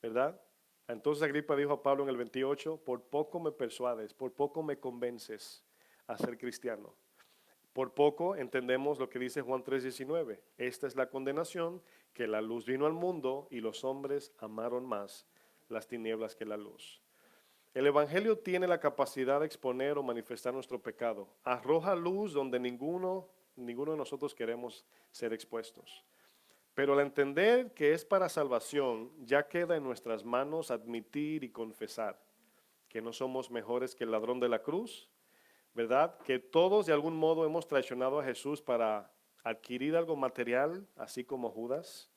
[SPEAKER 1] ¿verdad? Entonces Agripa dijo a Pablo en el 28, por poco me persuades, por poco me convences a ser cristiano. Por poco entendemos lo que dice Juan 3:19. Esta es la condenación, que la luz vino al mundo y los hombres amaron más las tinieblas que la luz. El Evangelio tiene la capacidad de exponer o manifestar nuestro pecado. Arroja luz donde ninguno de nosotros queremos ser expuestos. Pero al entender que es para salvación, ya queda en nuestras manos admitir y confesar que no somos mejores que el ladrón de la cruz, ¿verdad? Que todos de algún modo hemos traicionado a Jesús para adquirir algo material, así como Judas.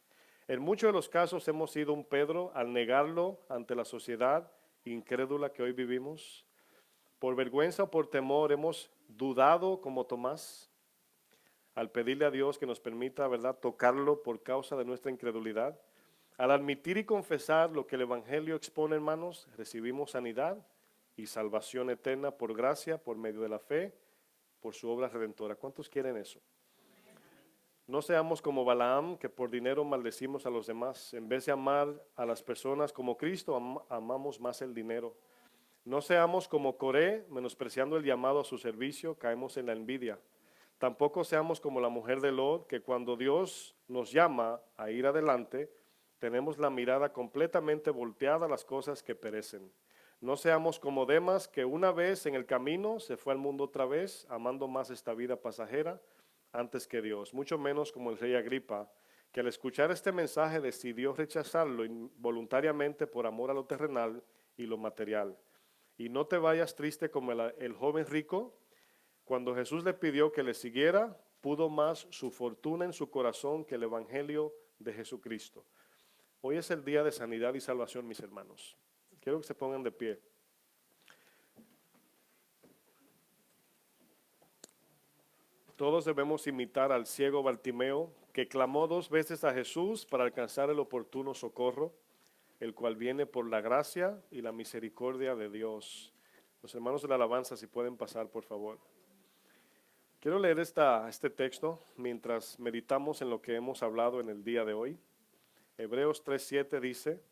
[SPEAKER 1] En muchos de los casos hemos sido un Pedro al negarlo ante la sociedad incrédula que hoy vivimos. Por vergüenza o por temor hemos dudado como Tomás al pedirle a Dios que nos permita, ¿verdad?, tocarlo por causa de nuestra incredulidad. Al admitir y confesar lo que el Evangelio expone, hermanos, recibimos sanidad y salvación eterna por gracia, por medio de la fe, por su obra redentora. ¿Cuántos quieren eso? No seamos como Balaam, que por dinero maldecimos a los demás. En vez de amar a las personas como Cristo, amamos más el dinero. No seamos como Coré, menospreciando el llamado a su servicio, caemos en la envidia. Tampoco seamos como la mujer de Lot, que cuando Dios nos llama a ir adelante, tenemos la mirada completamente volteada a las cosas que perecen. No seamos como Demas, que una vez en el camino se fue al mundo otra vez, amando más esta vida pasajera antes que Dios. Mucho menos como el rey Agripa, que al escuchar este mensaje decidió rechazarlo voluntariamente por amor a lo terrenal y lo material. Y no te vayas triste como el joven rico. Cuando Jesús le pidió que le siguiera, pudo más su fortuna en su corazón que el evangelio de Jesucristo. Hoy es el día de sanidad y salvación, mis hermanos. Quiero que se pongan de pie. Todos debemos imitar al ciego Bartimeo, que clamó 2 veces a Jesús para alcanzar el oportuno socorro, el cual viene por la gracia y la misericordia de Dios. Los hermanos de la alabanza, si pueden pasar, por favor. Quiero leer este texto mientras meditamos en lo que hemos hablado en el día de hoy. Hebreos 3:7 dice: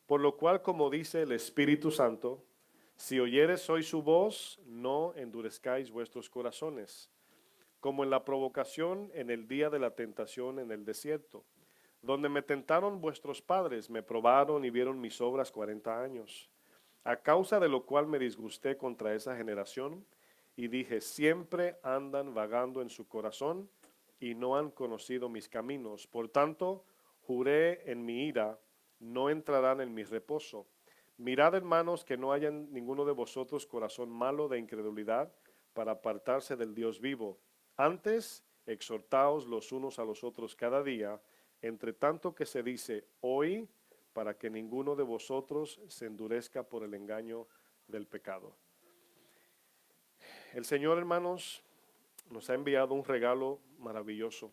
[SPEAKER 1] por lo cual, como dice el Espíritu Santo, si oyeres hoy su voz, no endurezcáis vuestros corazones, como en la provocación en el día de la tentación en el desierto, donde me tentaron vuestros padres, me probaron y vieron mis obras 40 años, a causa de lo cual me disgusté contra esa generación, y dije, siempre andan vagando en su corazón, y no han conocido mis caminos. Por tanto, juré en mi ira, no entrarán en mi reposo. Mirad, hermanos, que no haya en ninguno de vosotros corazón malo de incredulidad para apartarse del Dios vivo. Antes, exhortaos los unos a los otros cada día, entre tanto que se dice hoy, para que ninguno de vosotros se endurezca por el engaño del pecado. El Señor, hermanos, nos ha enviado un regalo maravilloso.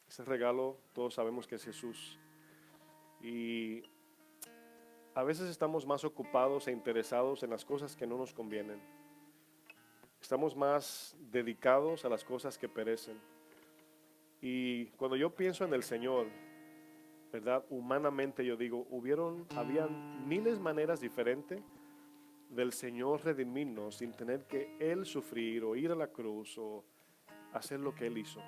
[SPEAKER 1] Ese regalo todos sabemos que es Jesús. Y a veces estamos más ocupados e interesados en las cosas que no nos convienen. Estamos más dedicados a las cosas que perecen. Y cuando yo pienso en el Señor, ¿verdad? Humanamente yo digo, habían miles de maneras diferentes del Señor redimirnos sin tener que Él sufrir o ir a la cruz o hacer lo que Él hizo.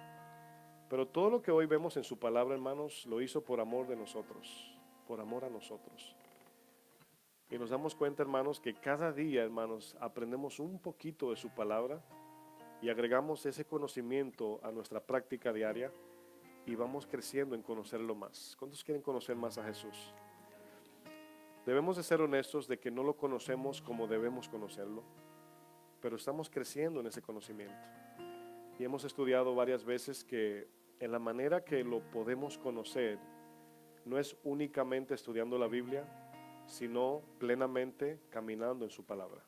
[SPEAKER 1] Pero todo lo que hoy vemos en su palabra, hermanos, lo hizo por amor de nosotros, por amor a nosotros. Y nos damos cuenta, hermanos, que cada día, hermanos, aprendemos un poquito de su palabra y agregamos ese conocimiento a nuestra práctica diaria y vamos creciendo en conocerlo más. ¿Cuántos quieren conocer más a Jesús? Debemos de ser honestos de que no lo conocemos como debemos conocerlo, pero estamos creciendo en ese conocimiento. Y hemos estudiado varias veces que en la manera que lo podemos conocer no es únicamente estudiando la Biblia, sino plenamente caminando en su palabra.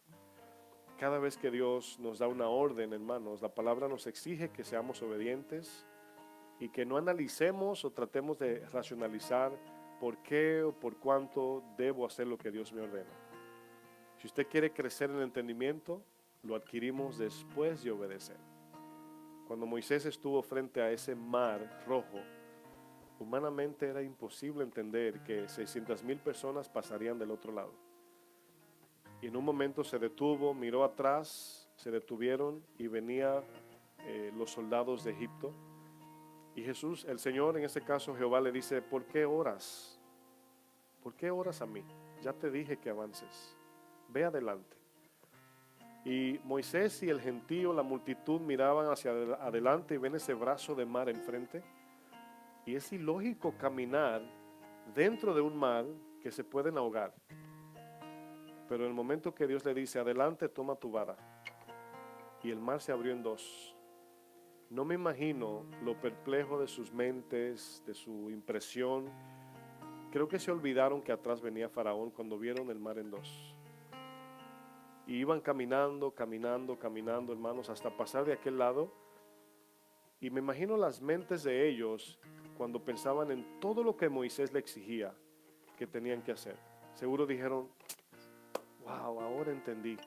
[SPEAKER 1] Cada vez que Dios nos da una orden, hermanos, la palabra nos exige que seamos obedientes y que no analicemos o tratemos de racionalizar por qué o por cuánto debo hacer lo que Dios me ordena. Si usted quiere crecer en el entendimiento, lo adquirimos después de obedecer. Cuando Moisés estuvo frente a ese mar rojo, humanamente era imposible entender que 600,000 personas pasarían del otro lado. Y en un momento se detuvo, miró atrás, se detuvieron y venían los soldados de Egipto. Y Jesús, el Señor, en ese caso Jehová, le dice, ¿por qué oras? ¿Por qué oras a mí? Ya te dije que avances. Ve adelante. Y Moisés y el gentío, la multitud, miraban hacia adelante y ven ese brazo de mar enfrente. Y es ilógico caminar dentro de un mar que se pueden ahogar. Pero en el momento que Dios le dice, adelante, toma tu vara, y el mar se abrió en dos, no me imagino lo perplejo de sus mentes, de su impresión. Creo que se olvidaron que atrás venía Faraón cuando vieron el mar en dos. Y iban caminando, caminando, caminando, hermanos, hasta pasar de aquel lado. Y me imagino las mentes de ellos cuando pensaban en todo lo que Moisés le exigía que tenían que hacer. Seguro dijeron, wow, ahora entendí.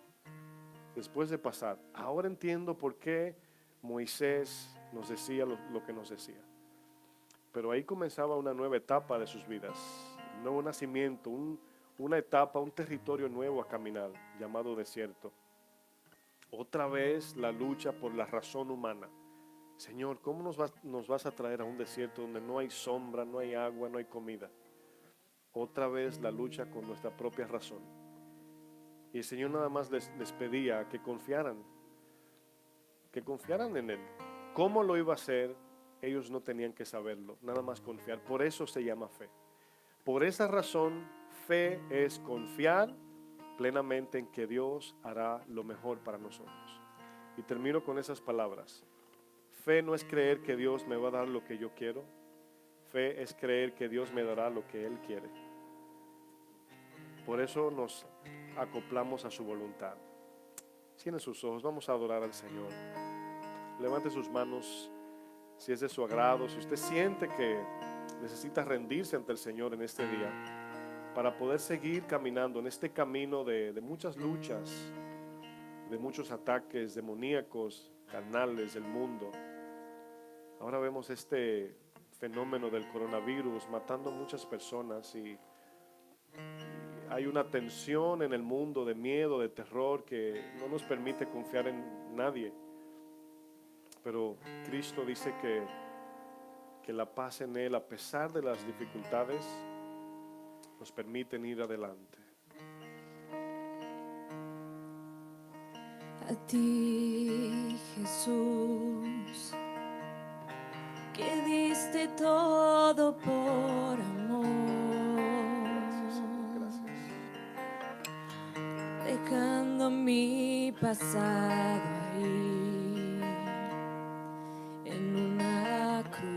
[SPEAKER 1] Después de pasar, ahora entiendo por qué Moisés nos decía lo que nos decía. Pero ahí comenzaba una nueva etapa de sus vidas, un nuevo nacimiento, una etapa, un territorio nuevo a caminar, llamado desierto. Otra vez la lucha por la razón humana. Señor, ¿cómo nos vas a traer a un desierto donde no hay sombra, no hay agua, no hay comida? Otra vez la lucha con nuestra propia razón. Y el Señor nada más les pedía que confiaran en Él. ¿Cómo lo iba a hacer? Ellos no tenían que saberlo, nada más confiar. Por eso se llama fe. Por esa razón, fe es confiar plenamente en que Dios hará lo mejor para nosotros. Y termino con esas palabras. Fe no es creer que Dios me va a dar lo que yo quiero. Fe es creer que Dios me dará lo que Él quiere. Por eso nos acoplamos a su voluntad. Cierren sus ojos, vamos a adorar al Señor. Levante sus manos si es de su agrado, si usted siente que necesita rendirse ante el Señor en este día para poder seguir caminando en este camino de muchas luchas, de muchos ataques demoníacos, carnales del mundo. Ahora vemos este fenómeno del coronavirus matando a muchas personas y hay una tensión en el mundo de miedo, de terror que no nos permite confiar en nadie. Pero Cristo dice que la paz en Él, a pesar de las dificultades, nos permiten ir adelante.
[SPEAKER 2] A ti, Jesús, que diste todo por amor,
[SPEAKER 1] Gracias.
[SPEAKER 2] dejando mi pasado ahí en una cruz.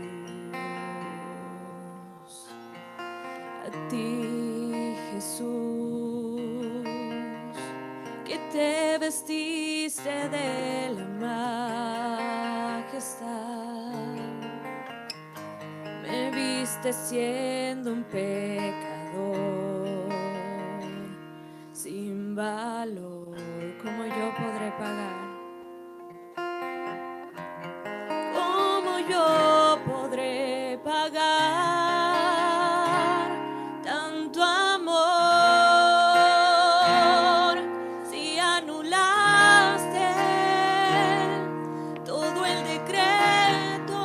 [SPEAKER 2] A ti, Jesús, que te vestiste de la majestad, me viste siendo un pecador sin valor. ¿Cómo yo podré pagar? ¿Cómo yo podré pagar tanto amor si anulaste todo el decreto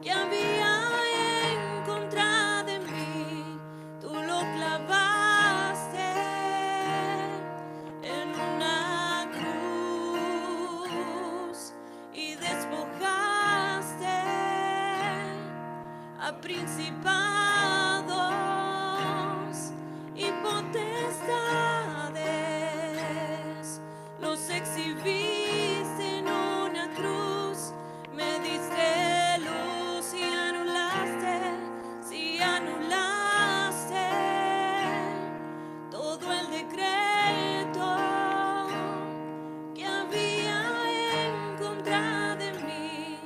[SPEAKER 2] que había en contra de mí? Tú lo clavaste en una cruz y despojaste a principados y potestades, los exhibiste en una cruz, me diste luz y anulaste todo el decreto que había en contra de mí.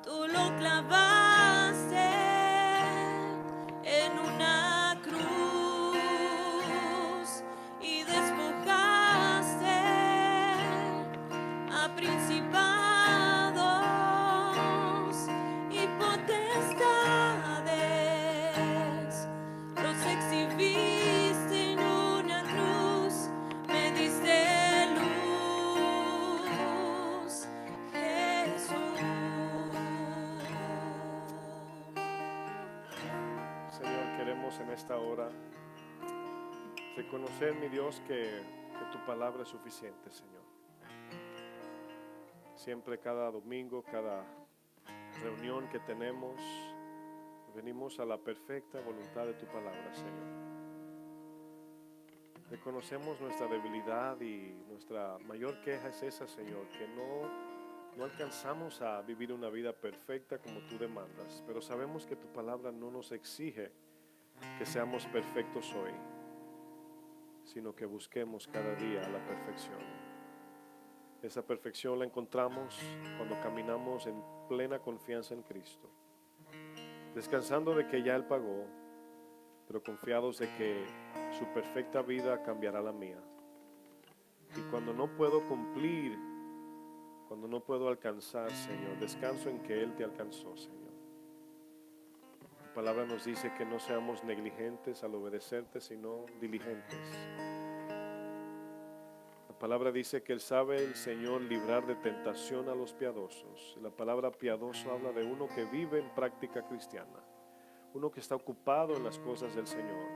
[SPEAKER 2] Tú lo clavaste en una cruz y despojaste a principados y potestades, los exhibiste en una cruz, me diste luz, Jesús.
[SPEAKER 1] Señor, queremos en esta hora reconocer, mi Dios, que tu palabra es suficiente, Señor. Siempre, cada domingo, cada reunión que tenemos, venimos a la perfecta voluntad de tu palabra, Señor. Reconocemos nuestra debilidad y nuestra mayor queja es esa, Señor, que no alcanzamos a vivir una vida perfecta como tú demandas, pero sabemos que tu palabra no nos exige que seamos perfectos hoy, sino que busquemos cada día la perfección. Esa perfección la encontramos cuando caminamos en plena confianza en Cristo, descansando de que ya Él pagó, pero confiados de que su perfecta vida cambiará la mía. Y cuando no puedo cumplir, cuando no puedo alcanzar, Señor, descanso en que Él te alcanzó, Señor. Tu palabra nos dice que no seamos negligentes al obedecerte, sino diligentes. La palabra dice que Él sabe, el Señor, librar de tentación a los piadosos. La palabra piadoso habla de uno que vive en práctica cristiana, uno que está ocupado en las cosas del Señor,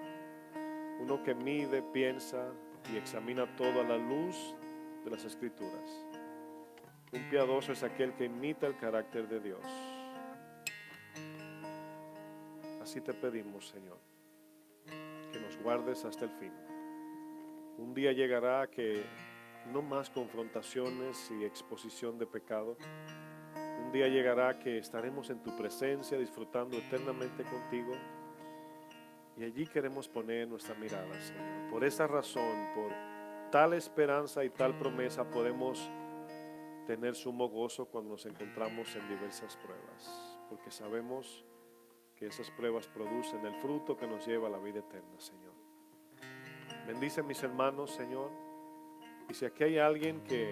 [SPEAKER 1] uno que mide, piensa y examina todo a la luz de las Escrituras. Un piadoso es aquel que imita el carácter de Dios. Así te pedimos, Señor, que nos guardes hasta el fin. Un día llegará que no más confrontaciones y exposición de pecado. Un día llegará que estaremos en tu presencia disfrutando eternamente contigo. Y allí queremos poner nuestra mirada, Señor. Por esa razón, por tal esperanza y tal promesa, podemos tener sumo gozo cuando nos encontramos en diversas pruebas, porque sabemos que esas pruebas producen el fruto que nos lleva a la vida eterna, Señor. Bendice a mis hermanos, Señor, y si aquí hay alguien que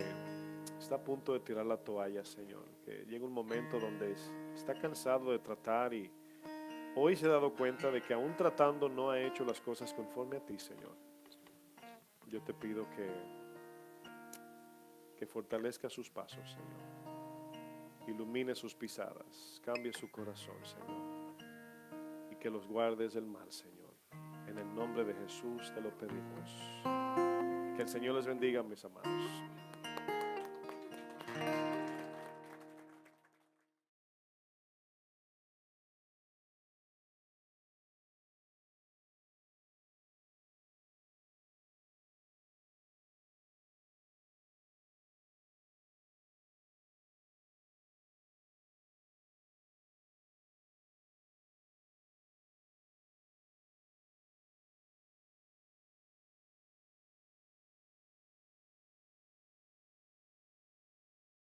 [SPEAKER 1] está a punto de tirar la toalla, Señor, que llega un momento donde está cansado de tratar y hoy se ha dado cuenta de que aún tratando no ha hecho las cosas conforme a ti, Señor, yo te pido que fortalezca sus pasos, Señor. Ilumine sus pisadas, cambie su corazón, Señor, y que los guardes del mal, Señor. En el nombre de Jesús te lo pedimos. Que el Señor les bendiga, mis amados.